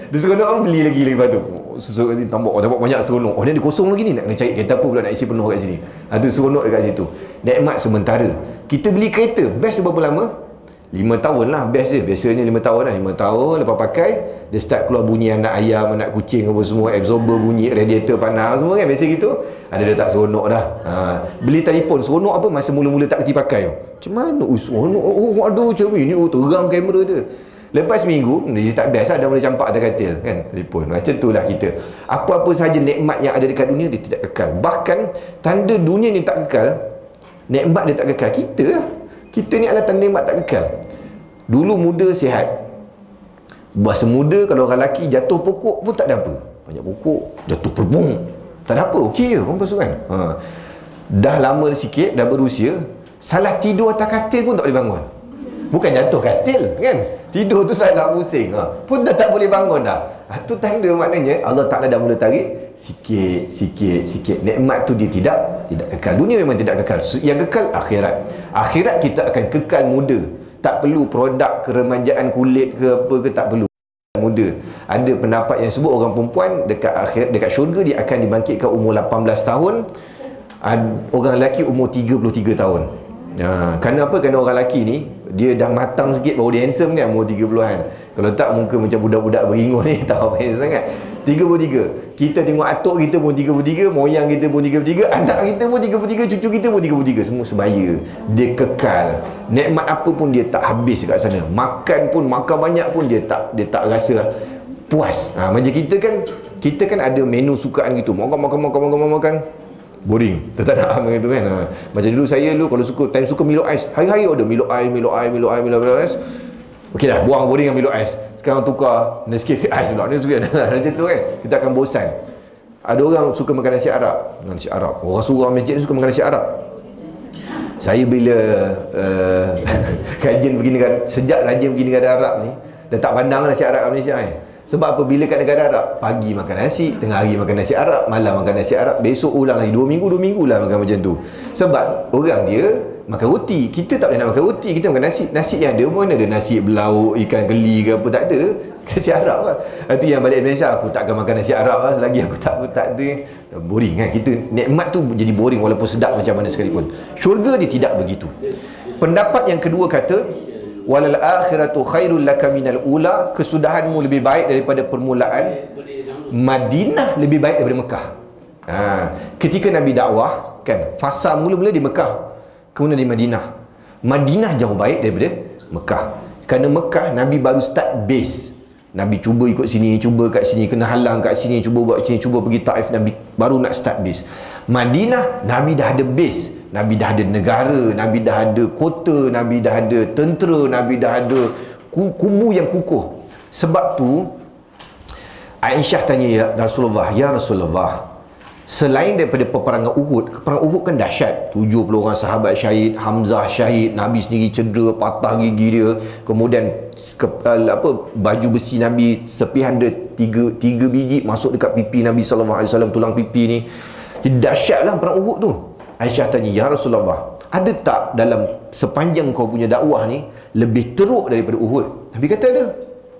Dia seronok orang beli lagi lepas tu. Susun kat sini tambah banyak seronok. Ni dia kosong lagi ni, nak kena cari kereta apa pula nak isi penuh kat sini. Tu seronok dekat situ. Nikmat sementara. Kita beli kereta best berapa lama? 5 tahun lah best dia. Biasanya 5 tahun lah. 5 tahun lepas pakai, dia start keluar bunyi anak ayam, anak kucing apa semua, absorber bunyi, radiator panas semua kan. Biasa gitu. Ada dah tak seronok dah. Beli telefon seronok apa? Masa mula-mula tak kerti pakai. Macam mana? Seronok. Aduh macam ni. Terang kamera dia. Lepas seminggu, dia tak best lah. Dah boleh campak atas katil kan, telefon. Macam tu lah kita. Apa-apa sahaja nikmat yang ada dekat dunia, dia tidak kekal. Bahkan tanda dunia ni tak kekal, nikmat dia tak kekal. Kita ni adalah tanda nikmat tak kekal. Dulu muda sihat. Bahasa muda, kalau orang lelaki jatuh pokok pun tak ada apa. Banyak pokok jatuh perbung, tak ada apa, okey je orang pasukan. Dah lama sikit, dah berusia, salah tidur atas katil pun tak boleh bangun. Bukan jatuh katil kan, tidur tu salah pusing pun dah tak boleh bangun dah. Tu tanda maknanya Allah Ta'ala dah mula tarik sikit. Nikmat tu dia tidak kekal. Dunia memang tidak kekal. Yang kekal akhirat kita akan kekal muda. Tak perlu produk keremajaan kulit ke apa ke, tak perlu. Muda. Ada pendapat yang sebut orang perempuan dekat syurga dia akan dibangkitkan umur 18 tahun, orang lelaki umur 33 tahun. Kenapa? Kerana orang lelaki ni dia dah matang sikit baru dia handsome kan, umur 30-an. Kalau tak muka macam budak-budak beringun ni, tak apa sangat. 33. Kita tengok atuk kita pun 33, moyang kita pun 33, anak kita pun 33, cucu kita pun 33. Semua sebaya. Dia kekal. Nikmat apa pun dia tak habis kat sana. Makan banyak pun dia tak rasa puas. Macam kita kan ada menu sukaan gitu. Makan. Boring. Tak nak macam tu kan. Macam dulu saya kalau suka Milo Ais, hari-hari order Milo Ais. Okey dah, buang boring dengan Milo Ais. Sekarang tukar Nescafe Ais pula. Ni suka macam tu kan. Kita akan bosan. Ada orang suka makan nasi Arab. Orang surau masjid ni suka makan nasi Arab. Saya bila sejak rajin pergi negara Arab ni, dah tak pandang nasi Arab kat Malaysia kan. Sebab apa? Bila kat negara Arab, pagi makan nasi, tengah hari makan nasi Arab, malam makan nasi Arab, besok ulang lagi 2 minggu lah makan macam tu. Sebab orang dia makan roti, kita tak boleh nak makan roti, kita makan nasi. Nasi yang ada mana ada nasi berlauk, ikan keli ke apa, tak ada. Nasi Arab lah. Itu yang balik Malaysia, aku takkan makan nasi Arab lah selagi aku tak ada. Boring kan. Kita nikmat tu jadi boring walaupun sedap macam mana sekalipun. Syurga dia tidak begitu. Pendapat yang kedua kata, walal akhiratu khairul laka minal ula, kesudahanmu lebih baik daripada permulaan. Madinah lebih baik daripada Mekah. Ketika Nabi dakwah kan, fasa mula-mula di Mekah, kemudian di Madinah. Madinah jauh baik daripada Mekah. Kerana Mekah Nabi baru start base. Nabi cuba ikut sini, cuba kat sini, kena halang kat sini, cuba buat sini, cuba pergi Taif, Nabi baru nak start base. Madinah Nabi dah ada base, Nabi dah ada negara, Nabi dah ada kota, Nabi dah ada tentera, Nabi dah ada kubu yang kukuh. Sebab tu Aisyah tanya ya Rasulullah, selain daripada peperangan Uhud, perang Uhud kan dahsyat, 70 orang sahabat syahid, Hamzah syahid, Nabi sendiri cedera, patah gigi dia, kemudian baju besi Nabi sepihan dia 3 biji masuk dekat pipi Nabi SAW, tulang pipi ni. Dahsyatlah perang Uhud tu. Aisyah tanya, ya Rasulullah, ada tak dalam sepanjang kau punya dakwah ni lebih teruk daripada Uhud? Nabi kata ada.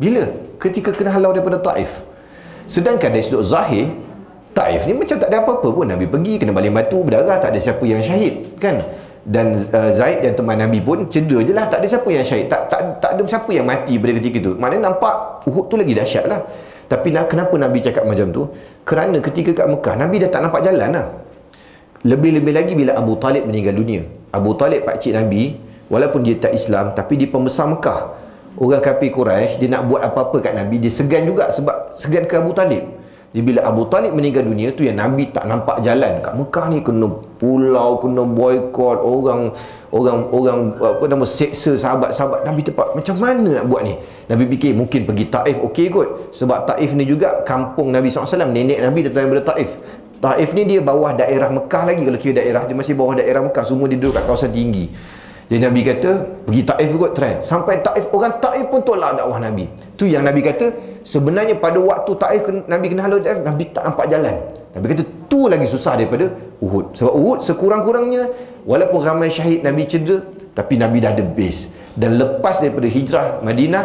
Bila? Ketika kena halau daripada Taif. Sedangkan dari sudut zahir, Taif ni macam tak ada apa-apa pun. Nabi pergi, kena baling batu, berdarah, tak ada siapa yang syahid kan. Dan Zaid dan teman Nabi pun cedera je lah, tak ada siapa yang syahid, tak ada siapa yang mati pada ketika itu. Maknanya nampak Uhud tu lagi dahsyat lah. Tapi kenapa Nabi cakap macam tu? Kerana ketika kat Mekah, Nabi dah tak nampak jalan lah. Lebih-lebih lagi bila Abu Talib meninggal dunia. Abu Talib pakcik Nabi, walaupun dia tak Islam, tapi dia pembesar Mekah. Orang kafir Quraisy, dia nak buat apa-apa kat Nabi, dia segan juga, sebab segan ke Abu Talib. Jadi bila Abu Talib meninggal dunia tu, yang Nabi tak nampak jalan kat Mekah ni, kena pulau, kena boykot, orang seksa sahabat-sahabat Nabi. Tepat macam mana nak buat ni? Nabi fikir mungkin pergi Taif okey kot, sebab Taif ni juga kampung Nabi SAW. Nenek Nabi datang daripada Taif. Taif ni dia bawah daerah Mekah lagi. Kalau kira daerah, dia masih bawah daerah Mekah. Semua dia duduk kat kawasan tinggi. Jadi Nabi kata pergi Taif kot, try. Sampai Taif, orang Taif pun tolak dakwah Nabi. Tu yang Nabi kata sebenarnya pada waktu Taif Nabi kena halau Taif, Nabi tak nampak jalan. Nabi kata tu lagi susah daripada Uhud. Sebab Uhud sekurang-kurangnya walaupun ramai syahid, Nabi cedera, tapi Nabi dah ada base. Dan lepas daripada hijrah Madinah,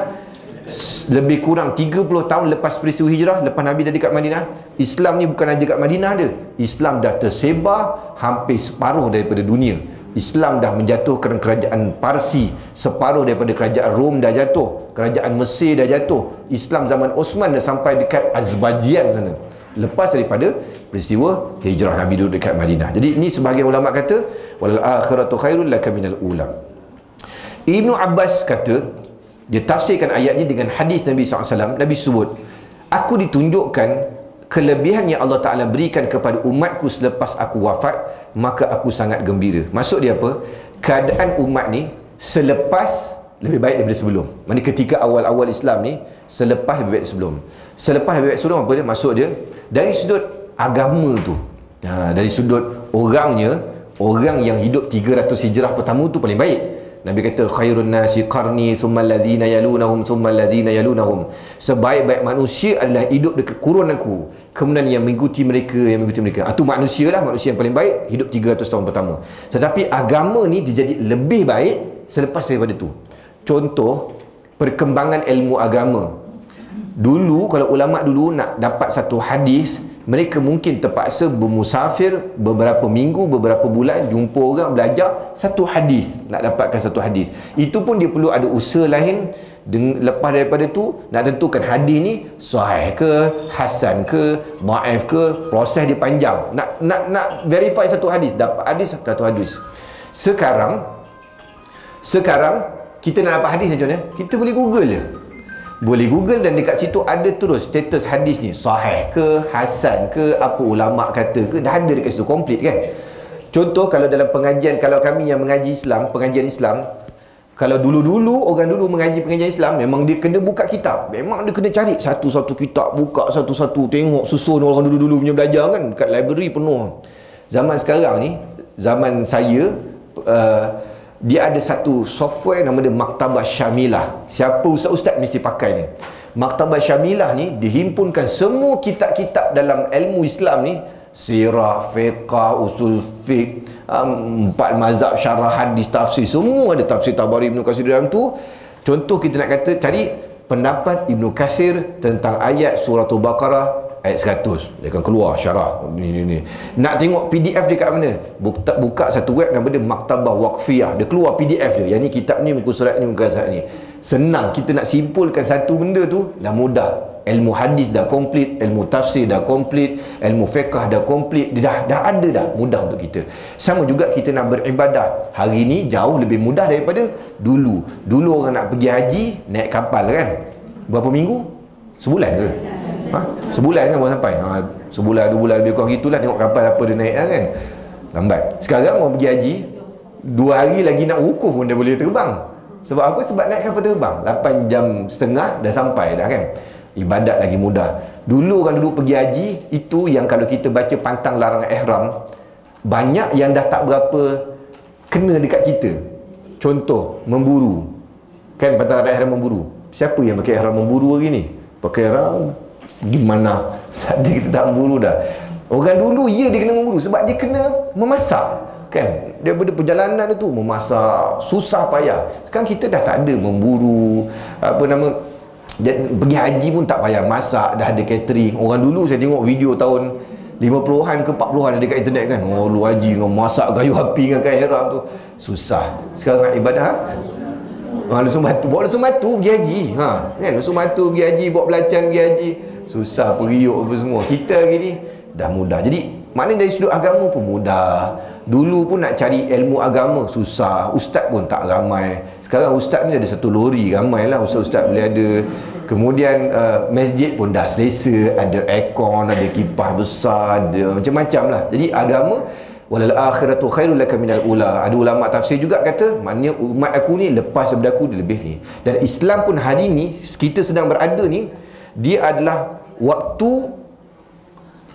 lebih kurang 30 tahun lepas peristiwa hijrah, lepas Nabi dah dekat Madinah, Islam ni bukan aja kat Madinah dia, Islam dah tersebar hampir separuh daripada dunia. Islam dah menjatuhkan kerajaan Parsi, separuh daripada kerajaan Rom dah jatuh, kerajaan Mesir dah jatuh, Islam zaman Osman dah sampai dekat Azerbaijan sana, lepas daripada peristiwa hijrah Nabi duduk dekat Madinah. Jadi ini sebahagian ulama kata wal akhiratu khairul laka minal ula. Ibnu Abbas kata, dia tafsirkan ayat ni dengan hadis Nabi SAW. Nabi sebut, aku ditunjukkan kelebihan yang Allah Ta'ala berikan kepada umatku selepas aku wafat, maka aku sangat gembira. Maksud dia apa? Keadaan umat ni selepas lebih baik daripada sebelum. Maksudnya ketika awal-awal Islam ni, selepas lebih baik daripada sebelum. Selepas lebih baik sebelum apa dia? Maksud dia dari sudut agama tu, dari sudut orangnya, orang yang hidup 300 hijrah pertama tu paling baik. Nabi kata khairun nasi qarni thumma alladhina yalunahum thumma alladhina yalunahum. Sebaik-baik manusia adalah hidup dekat kurun aku, kemudian yang mengikuti mereka, yang mengikuti mereka. Itu manusia lah, manusia yang paling baik hidup 300 tahun pertama. Tetapi agama ni dia jadi lebih baik selepas daripada tu. Contoh perkembangan ilmu agama. Dulu kalau ulama dulu nak dapat satu hadis, mereka mungkin terpaksa bermusafir beberapa minggu, beberapa bulan, jumpa orang, belajar satu hadis, nak dapatkan satu hadis. Itu pun dia perlu ada usaha lain. Lepas daripada tu nak tentukan hadis ni sahih ke, hasan ke, dhaif ke, proses dia panjang. Nak verify satu hadis, dapat hadis satu hadis. Sekarang kita nak dapat hadis macam mana? Kita boleh Google je. Boleh Google dan dekat situ ada terus status hadis ni, sahih ke, hasan ke, apa ulama kata ke, dah ada dekat situ komplit kan. Contoh kalau dalam pengajian, kalau kami yang mengaji Islam, pengajian Islam, kalau dulu-dulu orang dulu mengaji pengajian Islam, memang dia kena buka kitab, memang dia kena cari satu-satu kitab, buka satu-satu, tengok susun orang dulu-dulu punya belajar kan, kat library penuh. Zaman sekarang ni, zaman saya, dia ada satu software nama dia Maktabah Syamilah. Siapa ustaz-ustaz mesti pakai ni. Maktabah Syamilah ni dihimpunkan semua kitab-kitab dalam ilmu Islam ni, sirah, fiqh, usul fiqh, 4 mazhab, syarah hadis, tafsir, semua ada. Tafsir Tabari, Ibnu Katsir dalam tu. Contoh kita nak kata cari pendapat Ibnu Katsir tentang ayat surah Al-Baqarah ayat 100, dia akan keluar syarah ni. Nak tengok PDF dia kat mana? Buka satu web nama dia Maktabah Waqfiyah, dia keluar PDF dia. Yang ni kitab ni, muka surat ni, muka surat ni. Senang, kita nak simpulkan satu benda tu dah mudah. Ilmu hadis dah komplit, ilmu tafsir dah komplit, ilmu fiqh dah komplit, dah ada dah, mudah untuk kita. Sama juga kita nak beribadah. Hari ni jauh lebih mudah daripada dulu. Dulu orang nak pergi haji naik kapal kan? Berapa minggu? Sebulan ke? Sebulan kan baru sampai. Sebulan, 2 bulan lebih kurang gitulah, tengok kapal apa dia naik kan. Lambat. Sekarang orang pergi haji 2 hari lagi nak wukuf pun dia boleh terbang. Sebab apa? Sebab naik kapal terbang 8 jam setengah dah sampai dah kan. Ibadat lagi mudah. Dulu orang dulu pergi haji, itu yang kalau kita baca pantang larangan ihram, banyak yang dah tak berapa kena dekat kita. Contoh memburu kan, pantang larangan ihram memburu. Siapa yang pakai ihram memburu hari ni? Pakai ihram gimana? Tadi kita tak memburu dah. Orang dulu dia kena memburu sebab dia kena memasak kan. Daripada perjalanan tu memasak, susah payah. Sekarang kita dah tak ada memburu, apa nama, dan pergi haji pun tak payah masak, dah ada catering. Orang dulu saya tengok video tahun 50-an ke 40-an dekat internet kan, lu haji dengan masak kayu api dengan kain ihram tu susah. Sekarang nak ibadah lusun batu, bawa lusun batu pergi haji kan, lusun batu pergi haji, bawa belacan pergi haji, susah, periuk apa semua. Kita hari ni dah mudah. Jadi maknanya dari sudut agama pun mudah. Dulu pun nak cari ilmu agama susah, ustaz pun tak ramai. Sekarang ustaz ni ada satu lori, ramai lah ustaz-ustaz boleh ada. Kemudian masjid pun dah selesa, ada aircon, ada kipas besar, ada macam-macam lah. Jadi agama walal akhiratu khairul laka minal ula. Ada ulama tafsir juga kata, maknanya umat aku ni lepas daripada aku dia lebih ni. Dan Islam pun hari ni kita sedang berada ni, dia adalah waktu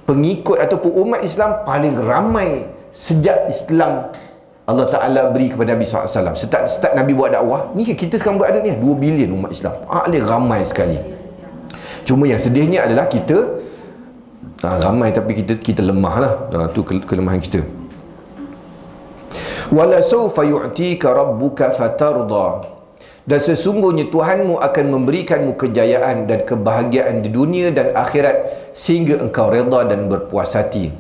pengikut ataupun umat Islam paling ramai sejak Islam Allah Ta'ala beri kepada Nabi SAW. Start Nabi buat dakwah, ni kita sekarang berada ni 2 bilion umat Islam, ramai sekali. Cuma yang sedihnya adalah kita ramai tapi kita lemah lah. Tu kelemahan kita. Wala sawfa yu'tika rabbuka fatarda, dan sesungguhnya Tuhanmu akan memberikanmu kejayaan dan kebahagiaan di dunia dan akhirat sehingga engkau redha dan berpuas hati.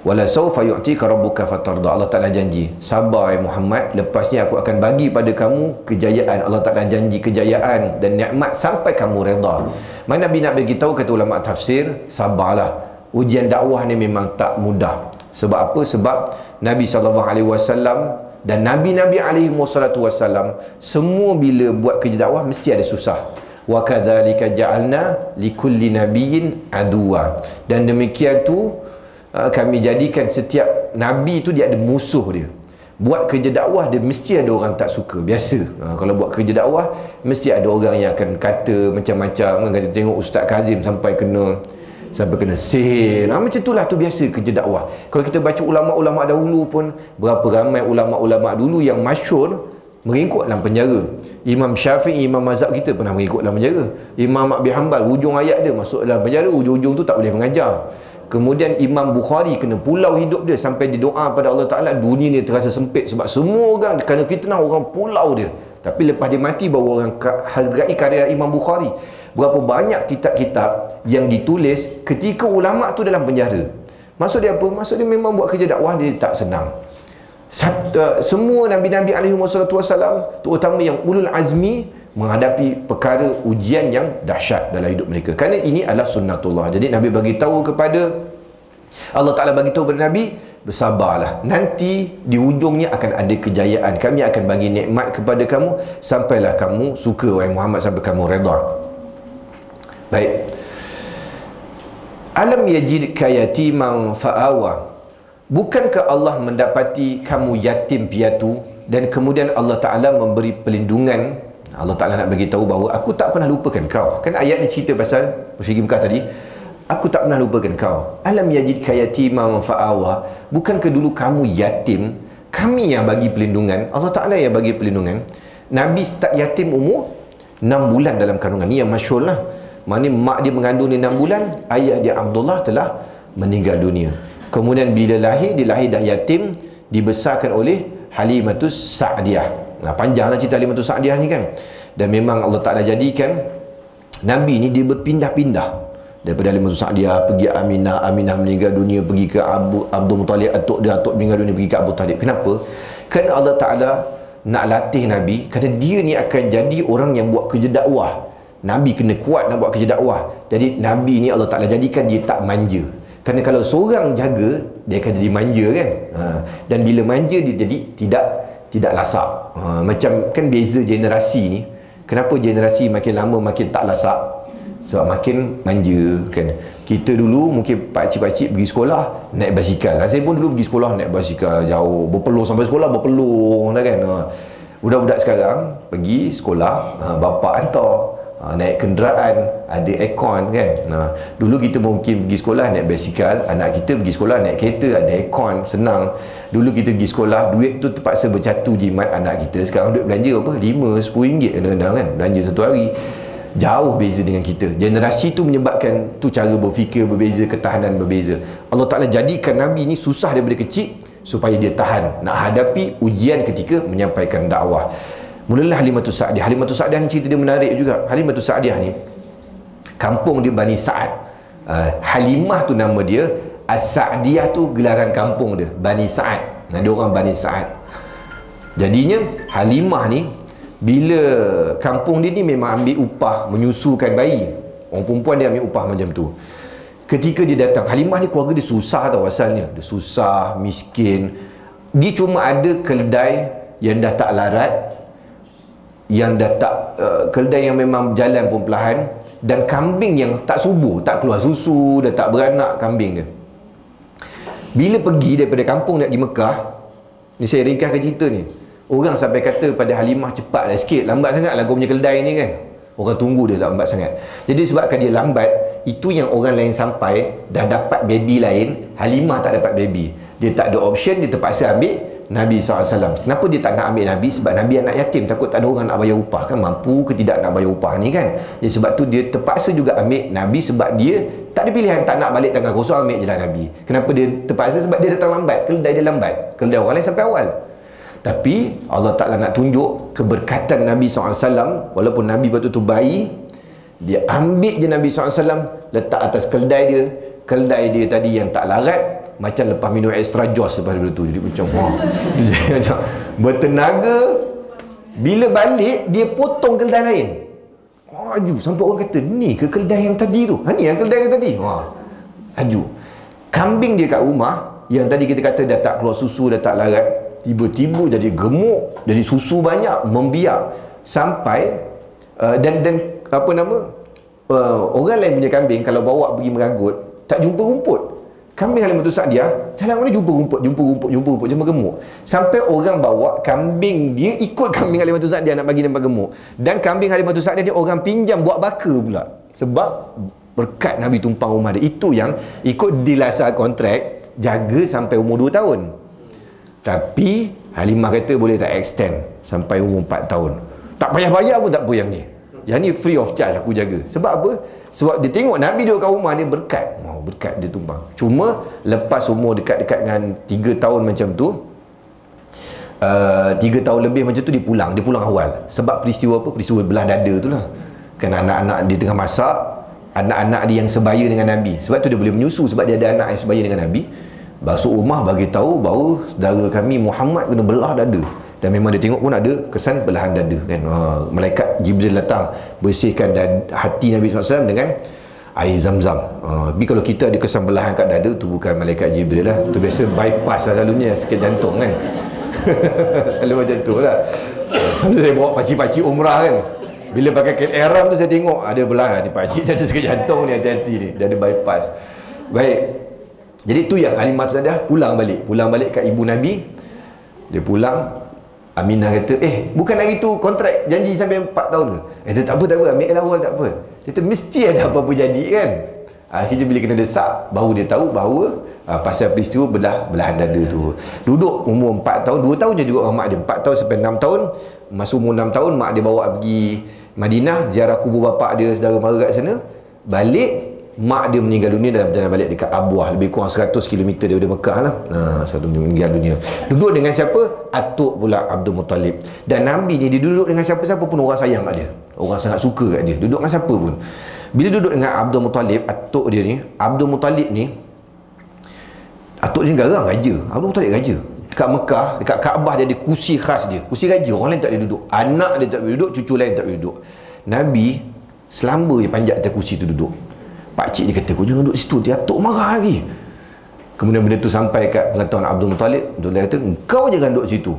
Wala sawfa yu'tika rabbuka fatarda, Allah Ta'ala janji, sabar Muhammad, lepas ni aku akan bagi pada kamu kejayaan. Allah Ta'ala janji kejayaan dan nikmat sampai kamu redha. Mana Nabi nak bagi tahu, kata ulama tafsir, sabarlah. Ujian dakwah ni memang tak mudah. Sebab apa? Sebab Nabi SAW dan Nabi-Nabi SAW semua bila buat kerja dakwah mesti ada susah. Wa kadzalika ja'alna likulli nabiyyin aduwa, dan demikian tu kami jadikan setiap nabi tu dia ada musuh dia. Buat kerja dakwah dia mesti ada orang tak suka. Biasa kalau buat kerja dakwah mesti ada orang yang akan kata macam-macam. Kata tengok Ustaz Kazim sampai kena sihir. Macam itulah, tu biasa kerja dakwah. Kalau kita baca ulama-ulama dahulu pun, berapa ramai ulama-ulama dulu yang masyhur meringkuk dalam penjara. Imam Syafi'i, imam mazhab kita, pernah meringkuk dalam penjara. Imam Ahmad bin Hanbal, hujung ayat dia masuk dalam penjara, hujung-hujung tu tak boleh mengajar. Kemudian Imam Bukhari kena pulau hidup dia sampai didoa pada Allah Ta'ala, dunia ni terasa sempit sebab semua orang kerana fitnah orang pulau dia. Tapi lepas dia mati baru orang hargai karya Imam Bukhari. Berapa banyak kitab-kitab yang ditulis ketika ulama tu dalam penjara. Maksud dia apa? Maksud dia memang buat kerja dakwah dia tak senang. Semua Nabi-Nabi SAW, terutama yang ulul azmi, menghadapi perkara ujian yang dahsyat dalam hidup mereka. Kerana ini adalah sunnatullah. Jadi Nabi bagi tahu kepada, Allah Ta'ala bagi tahu kepada Nabi, bersabarlah, nanti di ujungnya akan ada kejayaan. Kami akan bagi nikmat kepada kamu sampailah kamu suka, wahai Muhammad, sampai kamu redha. Baik. Alam yajidka yatiman fa'awa, bukankah Allah mendapati kamu yatim piatu dan kemudian Allah Ta'ala memberi perlindungan. Allah Ta'ala nak bagi tahu bahawa aku tak pernah lupakan kau. Kan ayat ni cerita pasal musyrikin Mekah tadi. Aku tak pernah lupakan kau. Alam yajidka yatiman fa'awa, bukankah dulu kamu yatim, kami yang bagi perlindungan, Allah Ta'ala yang bagi perlindungan. Nabi start yatim umur 6 bulan dalam kandungan. Ni yang masyhur lah. Mana mak dia mengandung dia 6 bulan, ayah dia Abdullah telah meninggal dunia. Kemudian bila lahir, dia lahir dah yatim, dibesarkan oleh Halimatus Sa'diyah. Panjanglah cerita Halimatus Sa'diyah ni kan. Dan memang Allah Ta'ala jadikan Nabi ni dia berpindah-pindah. Daripada Halimatus Sa'diyah pergi Aminah, Aminah meninggal dunia, pergi ke Abdul Muttalib, atuk dia, atuk meninggal dunia, pergi ke Abu Talib. Kenapa? Kerana Allah Ta'ala nak latih Nabi, kerana dia ni akan jadi orang yang buat kerja dakwah. Nabi kena kuat nak buat kerja dakwah. Jadi Nabi ni Allah Ta'ala jadikan dia tak manja. Kerana kalau seorang jaga, dia akan jadi manja kan. Dan bila manja, dia jadi tidak lasak. Macam kan beza generasi ni. Kenapa generasi makin lama makin tak lasak? Sebab makin manja kan. Kita dulu mungkin pakcik-pakcik pergi sekolah naik basikal. Saya pun dulu pergi sekolah naik basikal jauh, berpeluh sampai sekolah, berpeluh dah kan. Budak-budak sekarang pergi sekolah, bapak hantar, naik kenderaan, ada aircon kan. Dulu kita mungkin pergi sekolah naik basikal, anak kita pergi sekolah naik kereta, ada aircon, senang. Dulu kita pergi sekolah, duit tu terpaksa bercatu jimat anak kita. Sekarang duit belanja apa? 5-10 ringgit kadang-kadang kan, belanja satu hari. Jauh beza dengan kita. Generasi tu menyebabkan tu cara berfikir berbeza, ketahanan berbeza. Allah Ta'ala jadikan Nabi ni susah daripada kecil supaya dia tahan nak hadapi ujian ketika menyampaikan dakwah. Mulalah Halimatus Sa'diyah. Halimatus Sa'diyah ni cerita dia menarik juga. Halimatus Sa'diyah ni kampung dia Bani Sa'ad. Halimah tu nama dia, As-Sa'diyah tu gelaran kampung dia, Bani Sa'ad. Dia orang Bani Sa'ad. Jadinya Halimah ni bila kampung dia ni memang ambil upah menyusukan bayi. Orang perempuan dia ambil upah macam tu. Ketika dia datang, Halimah ni keluarga dia susah tau asalnya. Dia susah, miskin. Dia cuma ada keledai yang dah tak larat, yang dah tak keledai yang memang jalan pun perlahan, dan kambing yang tak subur, tak keluar susu, dah tak beranak kambing dia. Bila pergi daripada kampung nak pergi Mekah, ni saya ringkaskan cerita ni, orang sampai kata pada Halimah, cepatlah sikit, lambat sangat lah kau punya keledai ni kan. Orang tunggu dia tak lambat sangat. Jadi sebabkan dia lambat, itu yang orang lain sampai dah dapat baby lain, Halimah tak dapat baby. Dia tak ada option, dia terpaksa ambil Nabi SAW. Kenapa dia tak nak ambil Nabi? Sebab Nabi anak yatim, takut tak ada orang nak bayar upah kan, mampu ke tidak nak bayar upah ni kan. Jadi sebab tu dia terpaksa juga ambil Nabi, sebab dia tak ada pilihan, tak nak balik tangan kosong, ambil je lah Nabi. Kenapa dia terpaksa? Sebab dia datang lambat, keledai dia lambat, keledai orang lain sampai awal. Tapi Allah Ta'ala nak tunjuk keberkatan Nabi SAW. Walaupun Nabi waktu tu bayi, dia ambil je Nabi SAW, letak atas keledai dia tadi yang tak larat, macam lepas minum extra jos lepas tu. Jadi macam macam bertenaga. Bila balik, dia potong keledai lain. Aju, sampai orang kata, ni ke keledai yang tadi tu? Ni yang keledai yang tadi? Aju. Kambing dia kat rumah, yang tadi kita kata dah tak keluar susu, dah tak larat, tiba-tiba jadi gemuk, jadi susu banyak, membiak. Sampai dan apa nama, orang lain punya kambing kalau bawa pergi meragut, tak jumpa rumput. Kambing Halimatus Sa'diyah jalan mana jumpa rumput macam gemuk. Sampai orang bawa kambing dia, ikut kambing Halimatus Sa'diyah nak bagi nampak gemuk. Dan kambing Halimatus Sa'diyah dia orang pinjam buat baka pula. Sebab berkat Nabi tumpang rumah dia. Itu yang ikut dilasa kontrak, jaga sampai umur 2 tahun. Tapi Halimah kata boleh tak extend sampai umur 4 tahun. Tak payah bayar pun tak apa yang ni. Yang ni free of charge aku jaga. Sebab apa? Sebab dia tengok Nabi duduk kat rumah dia, berkat. Berkat dia tumpang. Cuma lepas umur dekat-dekat dengan 3 tahun macam tu, 3 tahun lebih macam tu, dia pulang awal. Sebab peristiwa apa? Peristiwa belah dada tu lah. Kan anak-anak dia tengah masak, anak-anak dia yang sebaya dengan Nabi. Sebab tu dia boleh menyusu, sebab dia ada anak yang sebaya dengan Nabi. Masuk rumah bagi tahu bahawa saudara kami Muhammad kena belah dada. Dan memang dia tengok pun ada kesan belahan dada kan. Malaikat Jibril datang bersihkan hati Nabi SAW dengan air zam-zam. Tapi kalau kita ada kesan belahan kat dada, tu bukan malaikat Jibril lah. Tu biasa bypass lah selalunya, sakit jantung kan. Selalu macam tu lah. Selalu saya bawa pakcik-pakcik umrah kan, bila pakai kain ihram tu saya tengok ada belahan ni, pakcik dah ada sakit jantung ni, hati-hati ni, dah ada bypass. Baik. Jadi tu yang Halimah Sa'diyah pulang balik kat ibu Nabi. Dia pulang, Aminah kata, bukan hari tu kontrak janji sampai 4 tahun ke? Tak apa, ambil lah awal, tak apa. Dia kata, mesti ada apa-apa jadi kan. Akhirnya bila kena desak, baru dia tahu bahawa pasal peristiwa belahan dada tu. Duduk umur 4 tahun, 2 tahun je duduk dengan mak dia, 4 tahun sampai 6 tahun. Masa umur 6 tahun, mak dia bawa pergi Madinah, ziarah kubur bapak dia, saudara mara kat sana. Balik, mak dia meninggal dunia dalam perjalanan balik dekat Abuah, lebih kurang 100 km daripada Mekah lah. Satu meninggal dunia. Duduk dengan siapa? Atuk pula, Abdul Muttalib. Dan Nabi ni dia duduk dengan siapa-siapa pun orang sayang kat dia, orang sangat suka kat dia. Duduk dengan siapa pun. Bila duduk dengan Abdul Muttalib, atuk dia ni, Abdul Muttalib ni, atuk dia garang raja. Abdul Muttalib raja. Dekat Mekah, dekat Kaabah dia ada kursi khas dia, kursi raja. Orang lain tak boleh duduk, anak dia tak boleh duduk, cucu lain tak boleh duduk. Nabi selamba je panjat atas kursi tu duduk. Pakcik dia kata, kau jangan duduk situ, dia atuk marah lagi. Kemudian benda tu sampai kat pengetahuan Abdul Muttalib. Abdul kata, kau jangan duduk situ,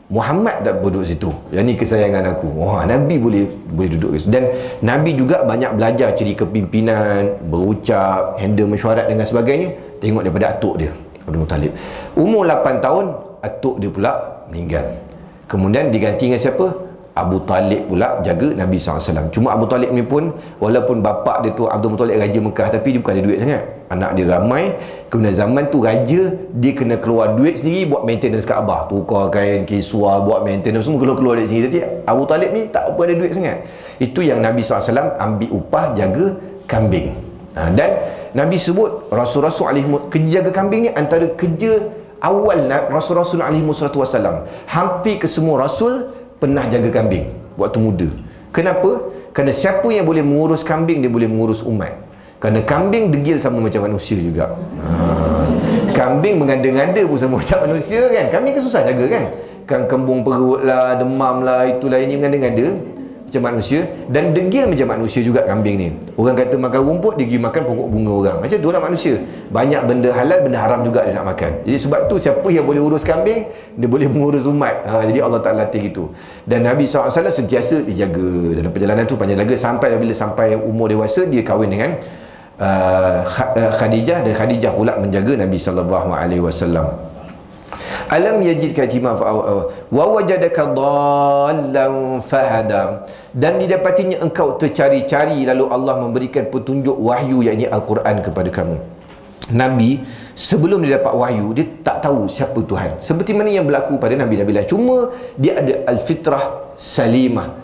Muhammad tak boleh duduk situ, yang ni kesayangan aku. Nabi boleh duduk situ. Dan Nabi juga banyak belajar ciri kepimpinan, berucap, handle mesyuarat dengan sebagainya, tengok daripada atuk dia, Abdul Muttalib. Umur 8 tahun, atuk dia pula meninggal. Kemudian diganti dengan siapa? Abu Talib pula jaga Nabi SAW. Cuma Abu Talib ni pun, walaupun bapak dia tu Abdul Muttalib raja Mekah, tapi dia bukan ada duit sangat. Anak dia ramai. Kemudian zaman tu raja, dia kena keluar duit sendiri buat maintenance Kaabah, tukar kain, kiswah, buat maintenance, semua keluar duit sendiri. Jadi Abu Talib ni tak apa ada duit sangat. Itu yang Nabi SAW ambil upah jaga kambing. Dan Nabi sebut Rasul-Rasul kerja jaga kambing ni antara kerja awal Rasul-Rasul SAW. Hampir ke semua Rasul pernah jaga kambing waktu muda. Kenapa? Kerana siapa yang boleh mengurus kambing, dia boleh mengurus umat. Kerana kambing degil sama macam manusia juga. Kambing menganda-nganda pun sama macam manusia kan. Kambing kan susah jaga kan. Kan kembung perut lah, demam lah, itulah, ini menganda-nganda macam manusia. Dan degil macam manusia juga kambing ni. Orang kata makan rumput, dia pergi makan pokok bunga orang. Macam tu lah manusia. Banyak benda halal, benda haram juga dia nak makan. Jadi sebab tu siapa yang boleh urus kambing, dia boleh mengurus umat. Jadi Allah Ta'ala latih gitu. Dan Nabi SAW sentiasa dijaga dalam perjalanan tu panjang laga, sampai bila sampai umur dewasa, dia kahwin dengan Khadijah, dan Khadijah pula menjaga Nabi SAW. Alam yajidka yatima wa wajadaka dhallan fahada. Dan didapatinya engkau tercari-cari, lalu Allah memberikan petunjuk wahyu, yakni Al-Quran kepada kamu. Nabi sebelum dia dapat wahyu, dia tak tahu siapa Tuhan. Seperti mana yang berlaku pada Nabi-Nabi lain. Cuma dia ada al-fitrah salimah.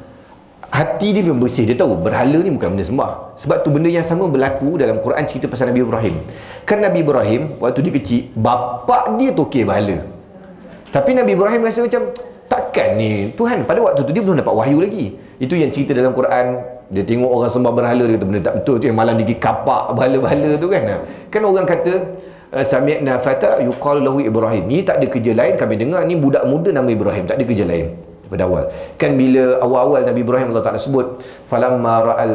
Hati dia memang bersih. Dia tahu berhala ni bukan benda sembah. Sebab tu benda yang sama berlaku dalam Quran cerita pasal Nabi Ibrahim. Kan Nabi Ibrahim waktu dia kecil, bapak dia tokeh berhala. Tapi Nabi Ibrahim rasa macam, takkan ni Tuhan, pada waktu tu dia belum dapat wahyu lagi. Itu yang cerita dalam Quran. Dia tengok orang sembah berhala, dia kata benda tak betul tu, yang malam dia kapak berhala-berhala tu kan. Kan orang kata sami'na fata yuqal lahu Ibrahim. Ni tak ada kerja lain, kami dengar ni budak muda nama Ibrahim, tak ada kerja lain daripada awal. Kan bila awal-awal Nabi Ibrahim Allah Taala sebut falamma ra'al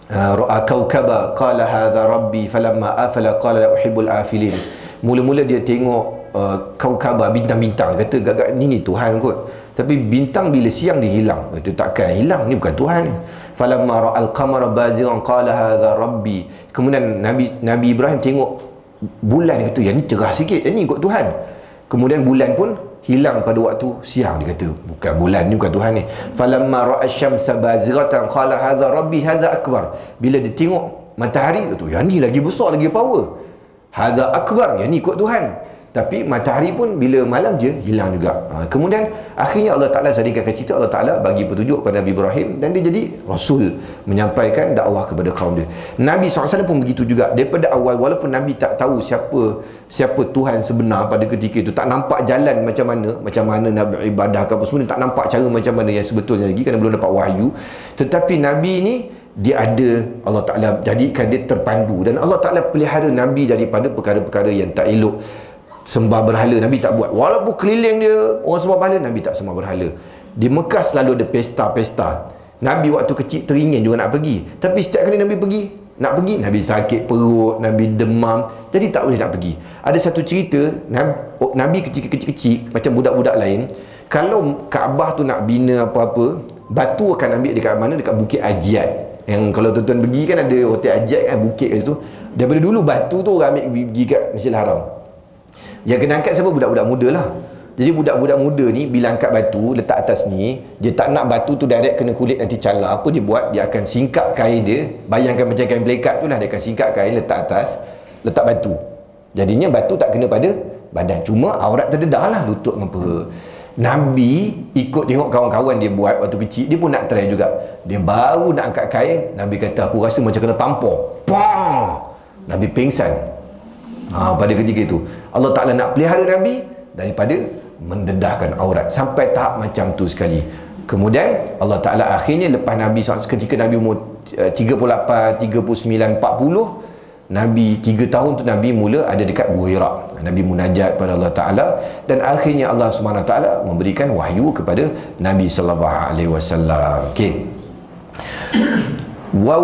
ra'a kaukaba qala hadha rabbi falamma afala qala la uhibbul afilin. Mula-mula dia tengok kaukaba, bintang-bintang, dia kata gagak ni Tuhan kot. Tapi bintang bila siang dia hilang. Itu takkan hilang, ni bukan Tuhan ni. Falamma ra'al qamara baziran qala hadha rabbi. Kemudian Nabi Ibrahim tengok bulan, dia kata yang ni cerah sikit, yang ni kot Tuhan. Kemudian bulan pun hilang pada waktu siang, dia kata bukan bulan ni, bukan Tuhan ni. Falamma ra'a syamsa baziratan qala hadha rabbi hadha akbar. Bila dia tengok matahari, dia kata yang ni lagi besar, lagi power. Hadha akbar, yang ni kot Tuhan. Tapi matahari pun bila malam je hilang juga. Kemudian akhirnya Allah Ta'ala sadingkan cerita, Allah Ta'ala bagi petunjuk kepada Nabi Ibrahim dan dia jadi Rasul, menyampaikan dakwah kepada kaum dia. Nabi SAW pun begitu juga. Daripada awal, walaupun Nabi tak tahu siapa Tuhan sebenar pada ketika itu, tak nampak jalan macam mana nak beribadah ke apa semua, tak nampak cara macam mana yang sebetulnya lagi kerana belum dapat wahyu. Tetapi Nabi ni dia ada, Allah Ta'ala jadikan dia terpandu, dan Allah Ta'ala pelihara Nabi daripada perkara-perkara yang tak elok. Sembah berhala Nabi tak buat. Walaupun keliling dia orang sembah berhala, Nabi tak sembah berhala. Di Mekah selalu ada pesta-pesta. Nabi waktu kecil teringin juga nak pergi, tapi setiap kali Nabi nak pergi Nabi sakit perut, Nabi demam, jadi tak boleh nak pergi. Ada satu cerita Nabi ketika kecil-kecil macam budak-budak lain, kalau Kaabah tu nak bina apa-apa, batu akan ambil dekat mana? Dekat Bukit Ajiat. Yang kalau tuan-tuan pergi kan ada hotel Ajiat kan, bukit kat situ. Daripada dulu batu tu orang ambil pergi kat Masjidil Haram. Yang kena angkat siapa? Budak-budak muda lah. Jadi budak-budak muda ni bila angkat batu letak atas ni, dia tak nak batu tu direct kena kulit nanti calar. Apa dia buat? Dia akan singkap kain dia. Bayangkan macam kain pelekat tu lah, dia akan singkap kain, letak atas, letak batu. Jadinya batu tak kena pada badan, cuma aurat terdedah lah, lutut dengan perut. Nabi ikut tengok kawan-kawan dia buat waktu kecil, dia pun nak try juga. Dia baru nak angkat kain, Nabi kata aku rasa macam kena tampar. Pah! Nabi pingsan. Pada ketika itu Allah Ta'ala nak pelihara Nabi daripada mendedahkan aurat sampai tahap macam tu sekali. Kemudian Allah Ta'ala akhirnya lepas Nabi ketika Nabi umur 38, 39, 40, Nabi 3 tahun tu Nabi mula ada dekat Gua Hira. Nabi munajat pada Allah Ta'ala dan akhirnya Allah SWT memberikan wahyu kepada Nabi sallallahu alaihi wasallam. Okey. Wa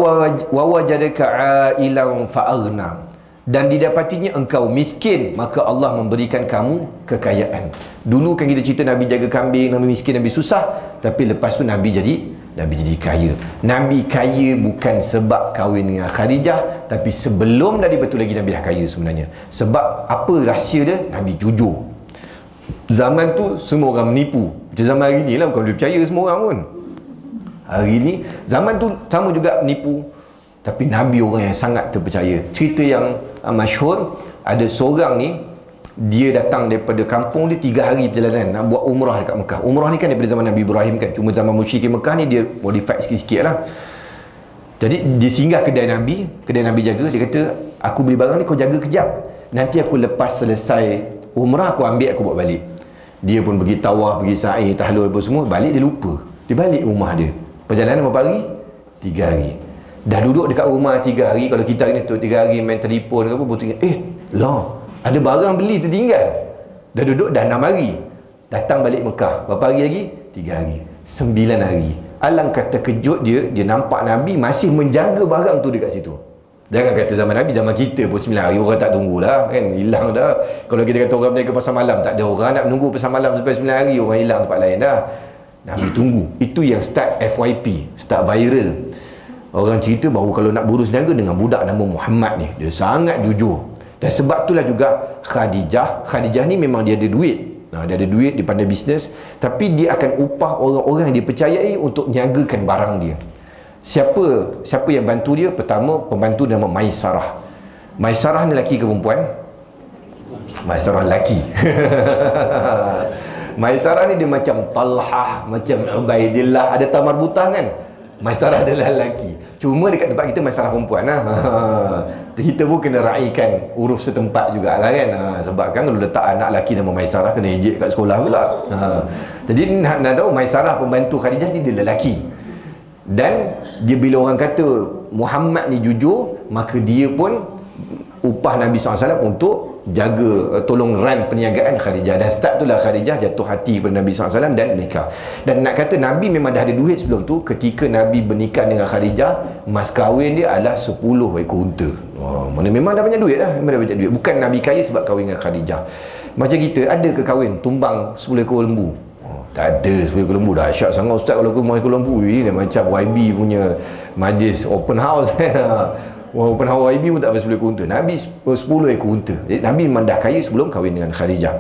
wajadaka ailan fa'aghna, dan didapatinya engkau miskin, maka Allah memberikan kamu kekayaan. Dulu kan kita cerita Nabi jaga kambing, Nabi miskin, Nabi susah, tapi lepas tu Nabi jadi kaya. Nabi kaya bukan sebab kahwin dengan Khadijah, tapi sebelum dari betul lagi Nabi dah kaya sebenarnya. Sebab apa rahsia dia? Nabi jujur. Zaman tu semua orang menipu. Macam zaman hari ni lah, bukan boleh percaya semua orang pun. Hari ni zaman tu sama juga menipu, tapi Nabi orang yang sangat terpercaya. Cerita yang masyhur, ada seorang ni, dia datang daripada kampung dia 3 hari perjalanan nak buat umrah dekat Mekah. Umrah ni kan daripada zaman Nabi Ibrahim kan, cuma zaman musyrikin Mekah ni dia modify sikit-sikit lah. Jadi dia singgah kedai Nabi jaga, dia kata aku beli barang ni, kau jaga kejap, nanti aku lepas selesai umrah aku ambil, aku bawa balik. Dia pun pergi tawaf, pergi sa'i, tahlul apa semua, balik dia lupa. Dia balik rumah dia. Perjalanan berapa hari? 3 hari. Dah duduk dekat rumah 3 hari. Kalau kita ni tu 3 hari main telefon ke apa, baru tengok ada barang beli tertinggal. Dah duduk dah 6 hari. Datang balik Mekah, berapa hari lagi? 3 hari. 9 hari. Alangkah terkejut dia nampak Nabi masih menjaga barang tu dekat situ. Jangan kata zaman Nabi, zaman kita pun 9 hari orang tak tunggulah kan, hilang dah. Kalau kita kata orang berniaga pasar malam, tak ada orang nak menunggu pasar malam sampai 9 hari, orang hilang tempat lain dah. Nabi tunggu. Itu yang start FYP, start viral. Orang cerita bahawa kalau nak berurus niaga dengan budak nama Muhammad ni, dia sangat jujur. Dan sebab itulah juga Khadijah ni memang dia ada duit. Dia ada duit, dia pandai bisnes, tapi dia akan upah orang-orang yang dia percayai untuk niagakan barang dia. Siapa yang bantu dia? Pertama, pembantu nama Maisarah. Maisarah ni lelaki ke perempuan? Maisarah lelaki. Maisarah ni dia macam Talhah, macam Ubaidillah, ada tamar butah kan. Maisarah adalah lelaki. Cuma dekat tempat kita Maisarah perempuan lah. Kita pun kena raikan uruf setempat jugalah kan. Sebab kan kalau letak anak lelaki nama Maisarah, kena ejek kat sekolah pula. Jadi nak tahu Maisarah pembantu Khadijah ni dia lelaki. Dan dia bila orang kata Muhammad ni jujur, maka dia pun upah Nabi SAW untuk jaga, tolong run perniagaan Khadijah. Dan start tu lah Khadijah jatuh hati pada Nabi SAW dan menikah. Dan nak kata Nabi memang dah ada duit sebelum tu. Ketika Nabi bernikah dengan Khadijah, mas kahwin dia adalah 10 ekor unta. Mana memang dah banyak duit lah. Memang dah banyak duit. Bukan Nabi kaya sebab kahwin dengan Khadijah. Macam kita, ada ke kahwin tumbang 10 ekor lembu? Tak ada. 10 ekor lembu dahsyat sangat ustaz kalau tumbang ekor lembu. Ini macam YB punya majlis open house. Open house YB pun tak ada 10 ekor unta. Nabi 10 ekor unta. Jadi Nabi memang dah kaya sebelum kahwin dengan Khadijah.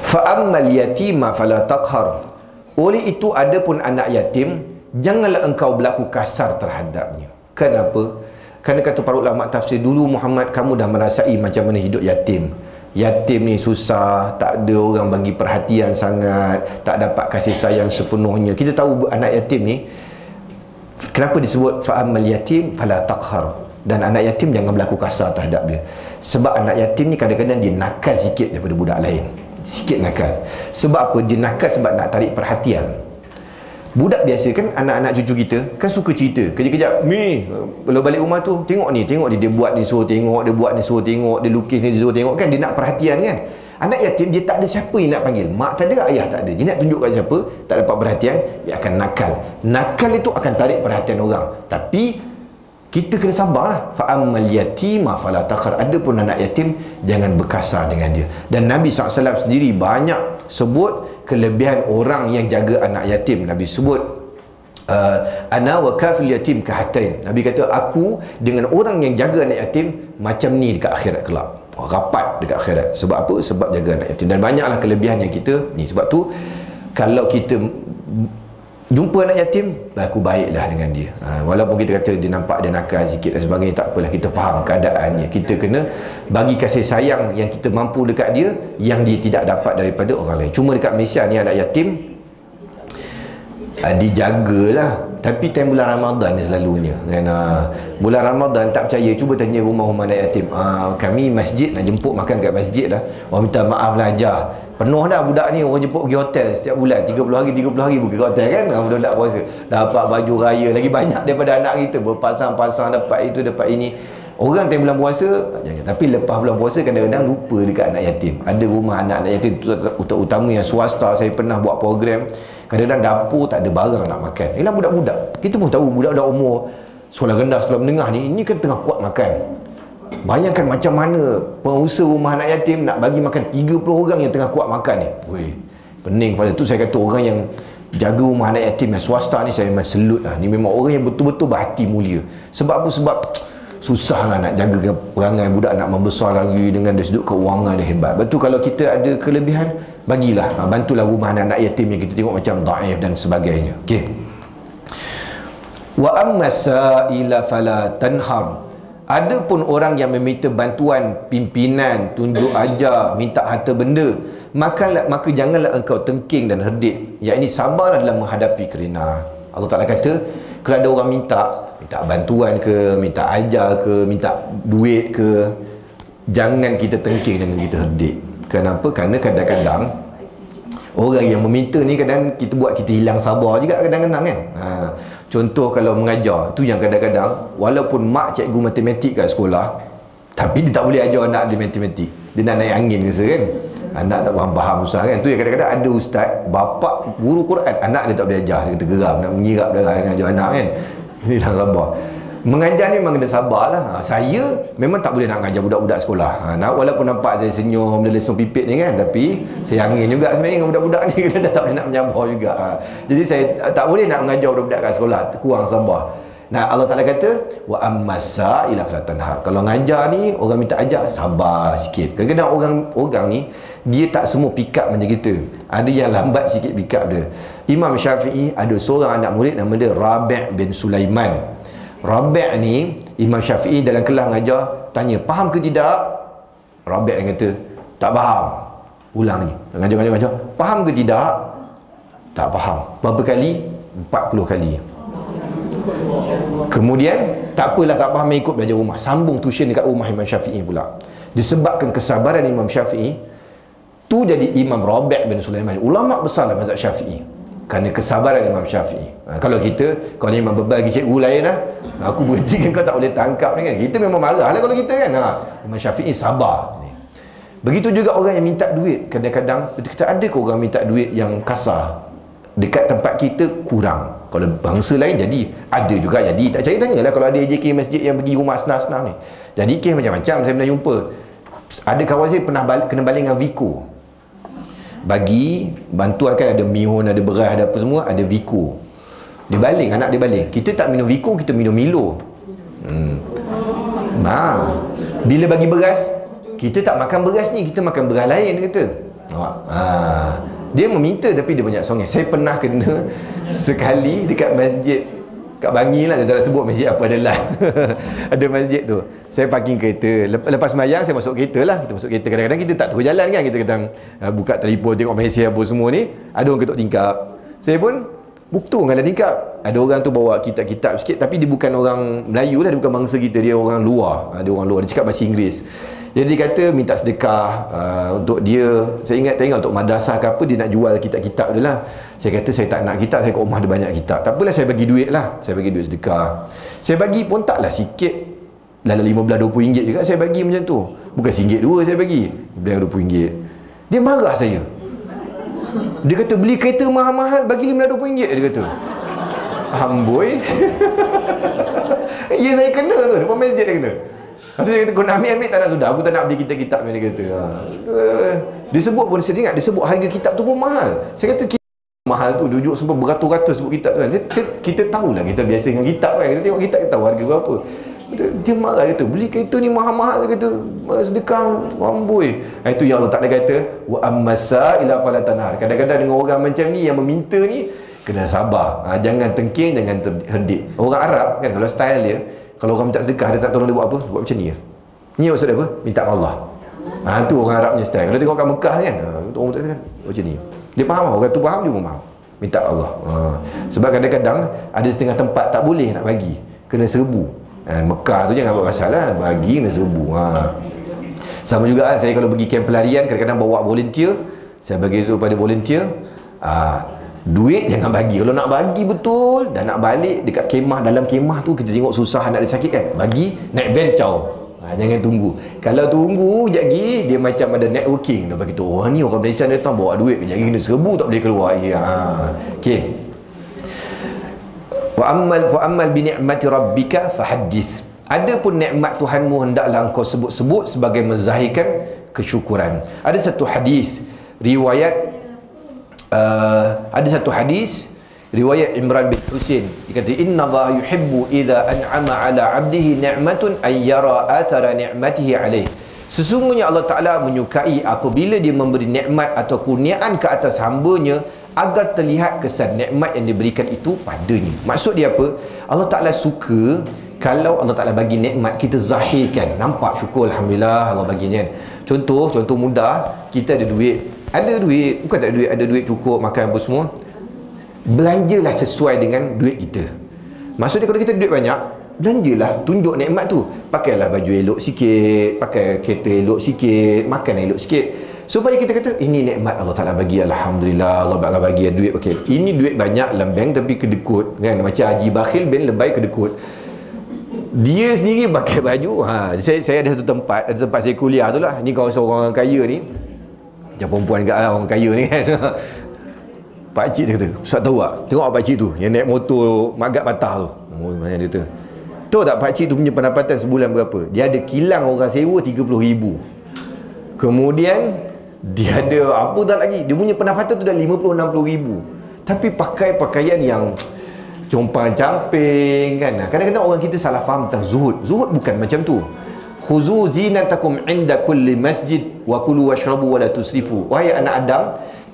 Fa'ammal yatima fala taqhar. Oleh itu ada pun anak yatim, janganlah engkau berlaku kasar terhadapnya. Kenapa? Kerana kata para ulama tafsir, dulu Muhammad kamu dah merasai macam mana hidup yatim. Yatim ni susah, tak ada orang bagi perhatian sangat, tak dapat kasih sayang sepenuhnya. Kita tahu anak yatim ni, kenapa disebut fa'ammal yatim fala taqhar, dan anak yatim jangan berlaku kasar terhadap dia. Sebab anak yatim ni kadang-kadang dia nakal sikit daripada budak lain. Sikit nakal. Sebab apa? Dia nakal sebab nak tarik perhatian. Budak biasa kan, anak-anak cucu kita kan suka cerita. Kejap-kejap, Mi, kalau balik rumah tu, tengok ni, dia buat ni suruh tengok, dia buat ni suruh tengok, dia lukis ni suruh tengok kan, dia nak perhatian kan. Anak yatim dia tak ada siapa yang nak panggil. Mak tak ada, ayah tak ada. Dia nak tunjuk kat siapa, tak dapat perhatian, dia akan nakal. Nakal itu akan tarik perhatian orang. Tapi kita kena sabarlah. Fa'ammal yatima fala taqhar. Ada pun anak yatim, jangan berkasar dengan dia. Dan Nabi SAW sendiri banyak sebut kelebihan orang yang jaga anak yatim. Nabi sebut ana wa kafil yatim kahatain. Nabi kata aku dengan orang yang jaga anak yatim macam ni dekat akhirat kelak. Rapat dekat akhirat. Sebab apa? Sebab jaga anak yatim. Dan banyaklah kelebihan yang kita ni. Sebab tu kalau kita jumpa anak yatim, berlaku baiklah dengan dia. Walaupun kita kata dia nampak dia nakal sikit dan sebagainya, tak apalah, kita faham keadaannya. Kita kena bagi kasih sayang yang kita mampu dekat dia, yang dia tidak dapat daripada orang lain. Cuma dekat Malaysia ni anak yatim dijagalah. Tapi time bulan Ramadan ni selalunya kan, bulan Ramadan tak percaya, cuba tanya rumah-rumah anak yatim. Kami masjid nak jemput makan kat masjid lah. Orang minta maaf lah ajar, penuh dah budak ni, orang jemput pergi hotel setiap bulan 30 hari pergi ke hotel kan. Budak puasa dapat baju raya lagi banyak daripada anak kita, berpasang-pasang, dapat itu dapat ini. Orang time bulan puasa, tapi lepas bulan puasa kadang-kadang lupa dekat anak yatim. Ada rumah anak-anak yatim utama yang swasta, saya pernah buat program, kadang-kadang dapur tak ada barang nak makan. Ialah budak-budak, kita pun tahu budak-budak umur sekolah rendah, sekolah menengah ni, ini kan tengah kuat makan. Bayangkan macam mana pengusaha rumah anak yatim nak bagi makan 30 orang yang tengah kuat makan ni. Weh, pening pada tu. Saya kata orang yang jaga rumah anak yatim yang swasta ni, saya memang selut lah. Ni memang orang yang betul-betul berhati mulia. Sebab apa? Sebab susah lah nak jaga perangai budak, nak membesar lagi dengan dari sudut keuangan dia hebat. Betul, kalau kita ada kelebihan, bagilah, bantulah rumah anak-anak yatim yang kita tengok macam dhaif dan sebagainya. Okey. Wa amma sa'ila fala tanhar. Ada pun orang yang meminta bantuan pimpinan, tunjuk ajar, minta harta benda, maka janganlah engkau tengking dan herdik. Yang ini sabarlah dalam menghadapi kerana Allah Ta'ala kata, kalau ada orang minta bantuan ke, minta ajar ke, minta duit ke, jangan kita tengking, jangan kita herdik. Kenapa? Kerana kadang-kadang orang yang meminta ni kadang kita buat kita hilang sabar juga kadang-kadang kan. Contoh kalau mengajar, tu yang kadang-kadang walaupun mak cikgu matematik kat sekolah, tapi dia tak boleh ajar anak dia matematik. Dia nak naik angin rasa kan. Anak tak faham susah kan. Tu yang kadang-kadang ada ustaz, bapa guru Quran, anak dia tak boleh ajar, dia kata geram, nak menyirap darah dengan ajar anak kan. Dia dah sabar. Mengajar ni memang kena sabar lah. Saya memang tak boleh nak mengajar budak-budak sekolah. Walaupun nampak saya senyum, dia lesung pipit ni kan, tapi saya angin juga sebenarnya dengan budak-budak ni. Kadang tak boleh nak menyabar juga. Jadi saya tak boleh nak mengajar budak-budak kat sekolah, kurang sabar. Nah, Allah Ta'ala kata, wa ammasa ila falatanhar. Kalau ngajar ni, orang minta ajar, sabar sikit. Kadang-kadang orang ni, dia tak semua pick up macam kita. Ada yang lambat sikit pick up dia. Imam Syafi'i ada seorang anak murid nama dia Rabi' bin Sulaiman. Rabi' ni, Imam Syafi'i dalam kelas ngajar, tanya, faham ke tidak? Rabi' yang kata, tak faham. Ulang ni, ngajar. Faham ke tidak? Tak faham. Berapa kali? 40 kali. Kemudian tak apalah, tak faham, ikut belajar rumah, sambung tuition dekat rumah Imam Syafi'i pula. Disebabkan kesabaran Imam Syafi'i tu jadi Imam Rabi' bin Sulaiman, ulama besar dalam mazhab Syafi'i, kerana kesabaran Imam Syafi'i. kalau kalau Imam berbagi cikgu lain lah, aku berhenti kan, kau tak boleh tangkap ni kan, kita memang marah lah kalau kita kan. Imam Syafi'i sabar. Begitu juga orang yang minta duit. Kadang-kadang kita ada ke orang minta duit yang kasar, dekat tempat kita kurang. Kalau bangsa lain jadi, ada juga jadi. Tak cari tanyalah kalau ada AJK masjid yang pergi rumah senang-senang ni. Jadi kes macam-macam saya pernah jumpa. Ada kawan saya pernah kena balik dengan Viko. Bagi bantuan kan, ada mihun, ada beras, ada apa semua, ada Viko. Dia baling, anak dia baling. Kita tak minum Viko, kita minum Milo. Bila bagi beras, kita tak makan beras ni, kita makan beras lain kata. Dia meminta tapi dia banyak songeh. Saya pernah kena sekali dekat masjid kat Bangi lah, saya tak nak sebut masjid apa adalah. Ada masjid tu, saya parking kereta. Lepas sembahyang saya masuk kereta lah. Kita masuk kereta, kadang-kadang kita tak terus jalan kan, kita kadang buka telefon, tengok mesej apa semua ni. Ada orang ketuk tingkap, saya pun buktung dalam tingkap. Ada orang tu bawa kitab-kitab sikit, tapi dia bukan orang Melayu lah, dia bukan bangsa kita, dia orang luar. Dia orang luar, dia cakap bahasa Inggeris. Jadi dia kata minta sedekah untuk dia. Saya ingat tengok untuk madrasah ke apa, dia nak jual kitab-kitab dia lah. Saya kata saya tak nak kitab, saya kat rumah ada banyak kitab. Tak apalah, saya bagi duit lah, saya bagi duit sedekah. Saya bagi pun taklah sikit, dalam 15-20 ringgit juga saya bagi macam tu. Bukan RM1-2 saya bagi, RM20. Dia marah saya. Dia kata beli kereta mahal-mahal bagi RM15-20, dia kata. Amboi. Ya, saya kena tu, depan masjid dia kena. Lepas tu dia kata, kau nak ambil tak nak, sudah, aku tak nak beli kitab-kitab ni, dia kata. Dia sebut pun, saya ingat dia sebut harga kitab tu pun mahal. Saya kata kitab mahal tu, duduk sampai beratus-ratus sebut kitab tu kan. Kita tahulah, kita biasa dengan kitab kan, kita tengok kitab, kita tahu harga berapa. Dia marah, dia kata beli kereta ni mahal-mahal, dia kata sedekah amboi. Itu yang Allah Ta'ala kata, wa ammasa ila falatanhar. Kadang-kadang dengan orang macam ni yang meminta ni, kena sabar. Jangan tengking, jangan terhedip. Orang Arab kan, kalau style dia, kalau orang minta sedekah, dia tak tolong dia buat apa? Buat macam ni. Ni maksud dia apa? Minta Allah. Tu orang Arab punya style. Kalau tengok kat Mekah kan, orang minta sedekah macam ni. Dia faham, orang tu faham, dia pun faham. Minta Allah. Sebab kadang-kadang ada setengah tempat tak boleh nak bagi, kena serbu. Mekah tu jangan buat masalah, bagi kena serbu. Sama juga saya kalau pergi kamp pelarian, kadang-kadang bawa volunteer, saya bagi tu pada volunteer. Duit jangan bagi. Kalau nak bagi betul dan nak balik dekat kemah, dalam kemah tu kita tengok susah, anak dia sakit kan, bagi naik van caw. Jangan tunggu. Kalau tunggu kejap lagi, dia macam ada networking. Dia bagi tu, orang ni orang Malaysia datang bawa duit, kejap lagi kena serbu, tak boleh keluar. Okey. Wa ammal bi ni'mati rabbika fahaddits. Adapun nikmat Tuhanmu hendaklah engkau sebut-sebut sebagai menzahirkan kesyukuran. Ada satu hadis riwayat riwayat Imran bin Husain, dia kata inna Allah yuhibbu idza an'ama ala 'abdihi ni'matun an yara athara ni'matihi alaih. Sesungguhnya Allah Ta'ala menyukai apabila dia memberi nikmat atau kurniaan ke atas hambanya, agar terlihat kesan nikmat yang diberikan itu padanya. Maksud dia apa? Allah Ta'ala suka kalau Allah Ta'ala bagi nikmat, kita zahirkan, nampak syukur, Alhamdulillah Allah bagi kan. Contoh mudah, kita ada duit, bukan tak ada duit, ada duit cukup makan apa semua, belanjalah sesuai dengan duit kita. Maksudnya kalau kita duit banyak, belanjalah, tunjuk nikmat tu. Pakailah baju elok sikit, pakai kereta elok sikit, makan elok sikit, supaya kita kata ini nikmat Allah Ta'ala bagi, Alhamdulillah Allah Ta'ala bagi duit. Ini duit banyak dalam bank tapi kedekut kan, macam haji bakhil bin lebay kedekut. Dia sendiri pakai baju. Saya ada satu tempat, saya kuliah tu lah. Ni kawasan orang kaya ni, macam perempuan kat lah orang kaya ni kan. Pakcik dia kata, Ustaz tahu tak, tengok pakcik tu yang naik motor magat patah tu. Macam dia tu. Tahu tak pakcik tu punya pendapatan sebulan berapa? Dia ada kilang orang sewa 30,000. Kemudian dia ada apa dah lagi, dia punya pendapatan tu dah 50-60 ribu. Tapi pakai pakaian yang compang camping kan. Kadang-kadang orang kita salah faham tentang zuhud. Zuhud bukan macam tu. Khuzu zinatakum inda kulli masjid wa kulu washrabu wa la tusrifu. Wahai anak Adam,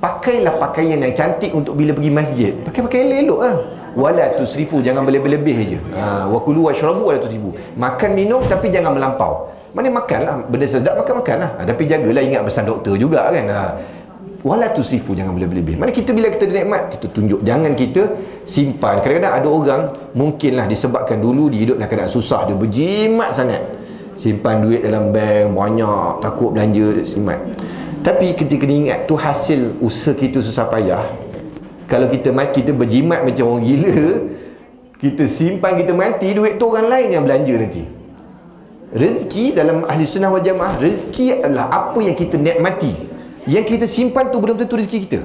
pakailah pakaian yang cantik untuk bila pergi masjid. Pakai pakaian elok lah. Wala tusrifu, jangan berlebih-lebih je. Wa kulu washrabu wa la tusrifu. Makan minum tapi jangan melampau. Mana makanlah benda sedap, makan-makanlah. Tapi jagalah, ingat pesan doktor juga kan. Wala tusrifu, jangan berlebih-lebih. Mana kita bila kita ada nikmat, kita tunjuk, jangan kita simpan. Kadang-kadang ada orang mungkinlah disebabkan dulu dia hidup dalam keadaan susah, dia berjimat sangat, simpan duit dalam bank banyak, takut belanja, simpan. Tapi kita kena ingat tu hasil usaha kita susah payah. Kalau kita mati, kita berjimat macam orang gila, kita simpan, kita mati, duit tu orang lain yang belanja nanti. Rezeki dalam ahli sunnah wal jamaah, rezeki adalah apa yang kita nikmati. Yang kita simpan tu belum tentu rezeki kita.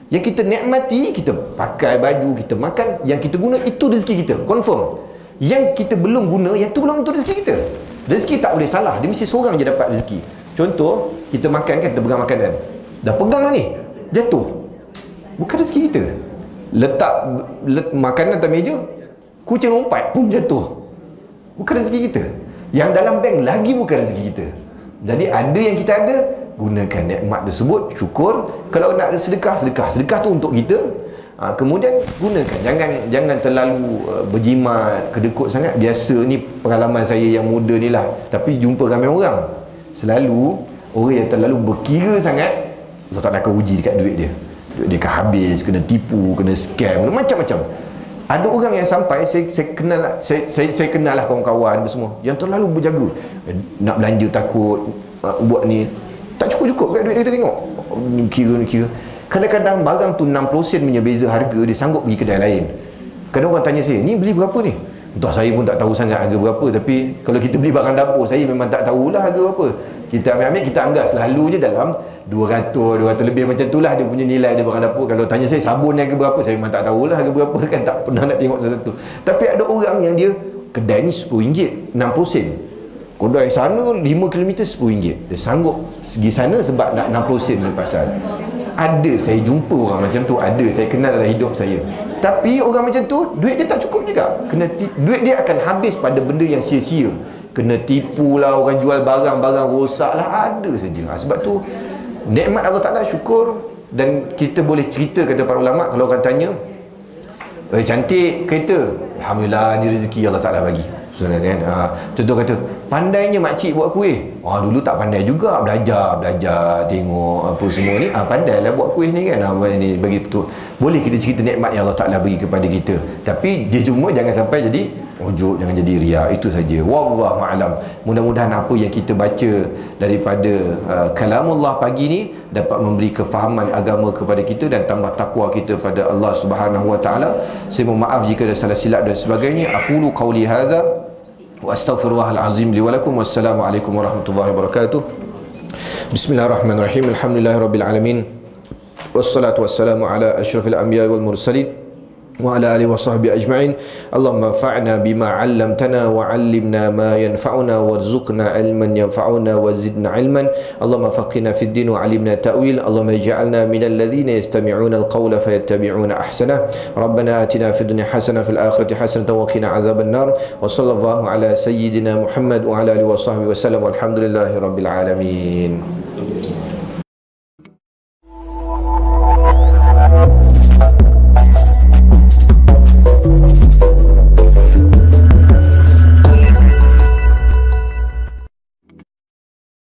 Yang kita nikmati, kita pakai baju, kita makan, yang kita guna, itu rezeki kita, confirm. Yang kita belum guna, yang tu belum tentu rezeki kita. Rezeki tak boleh salah, dia mesti seorang je dapat rezeki. Contoh, kita makan kan, kita pegang makanan, dah pegang dah ni, jatuh, bukan rezeki kita. Letak makanan atas meja, kucing lompat pun jatuh, bukan rezeki kita. Yang dalam bank lagi bukan rezeki kita. Jadi ada yang kita ada, gunakan nikmat tersebut, syukur. Kalau nak ada sedekah, sedekah tu untuk kita. Kemudian gunakan, jangan terlalu berjimat, kedekut sangat. Biasa ni pengalaman saya yang muda ni lah, tapi jumpa ramai orang, selalu orang yang terlalu berkira sangat, Allah tak akan uji dekat duit dia. Duit dia akan habis, kena tipu, kena scam, macam-macam. Ada orang yang sampai saya kenal lah kawan-kawan semua yang terlalu berjaga, nak belanja takut, buat ni tak cukup-cukup kat duit dia. Kita tengok kira kadang-kadang barang tu 60 sen punya beza harga, dia sanggup pergi kedai lain. Kadang orang tanya saya, ni beli berapa ni? Entah, saya pun tak tahu sangat harga berapa. Tapi kalau kita beli barang dapur, saya memang tak tahulah harga berapa. Kita ambil, kita anggap selalu je dalam 200 lebih macam tu lah dia punya nilai dia barang dapur. Kalau tanya saya sabun ni harga berapa, saya memang tak tahulah harga berapa kan, tak pernah nak tengok satu-satu. Tapi ada orang yang dia, kedai ni RM10, 60 sen. Kedai sana 5 km RM10. Dia sanggup pergi sana sebab nak 60 sen ni pasal. Ada, saya jumpa orang macam tu, ada, saya kenal dalam hidup saya. Tapi orang macam tu, duit dia tak cukup juga. Duit dia akan habis pada benda yang sia-sia. Kena tipu lah, orang jual barang-barang rosak lah, ada saja. Sebab tu nikmat Allah Ta'ala, syukur. Dan kita boleh cerita, kata para ulama', kalau orang tanya, cantik kereta, alhamdulillah, ni rezeki Allah Ta'ala bagi. Kan? Contoh kata, pandainya makcik buat kuih. Dulu tak pandai juga, belajar tengok apa semua ni. Pandailah buat kuih ni kan. Ni bagi betul. Boleh kita cerita nikmat yang Allah Ta'ala bagi kepada kita. Tapi dia cuma jangan sampai jadi ujub, jangan jadi riak. Itu saja. Wallahu a'lam. Mudah-mudahan apa yang kita baca daripada kalamullah pagi ni dapat memberi kefahaman agama kepada kita dan tambah takwa kita pada Allah Subhanahu wa taala. Saya mohon maaf jika ada salah silap dan sebagainya. Aqulu qauli hadza wa astaghfirullahal azim li wa lakum. Wassalamualaikum warahmatullahi wabarakatuh. Bismillahirrahmanirrahim. Alhamdulillahirabbil alamin. Wassalatu wassalamu ala asyrafil anbiya'i wal mursalin wa ala alihi wa sahbihi ajma'in. Allahumma fa'na bima 'allamtana wa 'allimna ma yanfa'una warzuqna ilman yanfa'una wa zidna ilman. Allahumma faqihna fid din wa 'allimna ta'wil. Allahumma ij'alna minal ladzina yastami'una al-qawla fayattabi'una ahsana. Rabbana atina fid dunya hasanah fil akhirati hasanah wa qina adzaban nar. Wa sallallahu ala sayyidina Muhammad wa ala alihi wa sahbihi wa sallam. Walhamdulillahi rabbil alamin.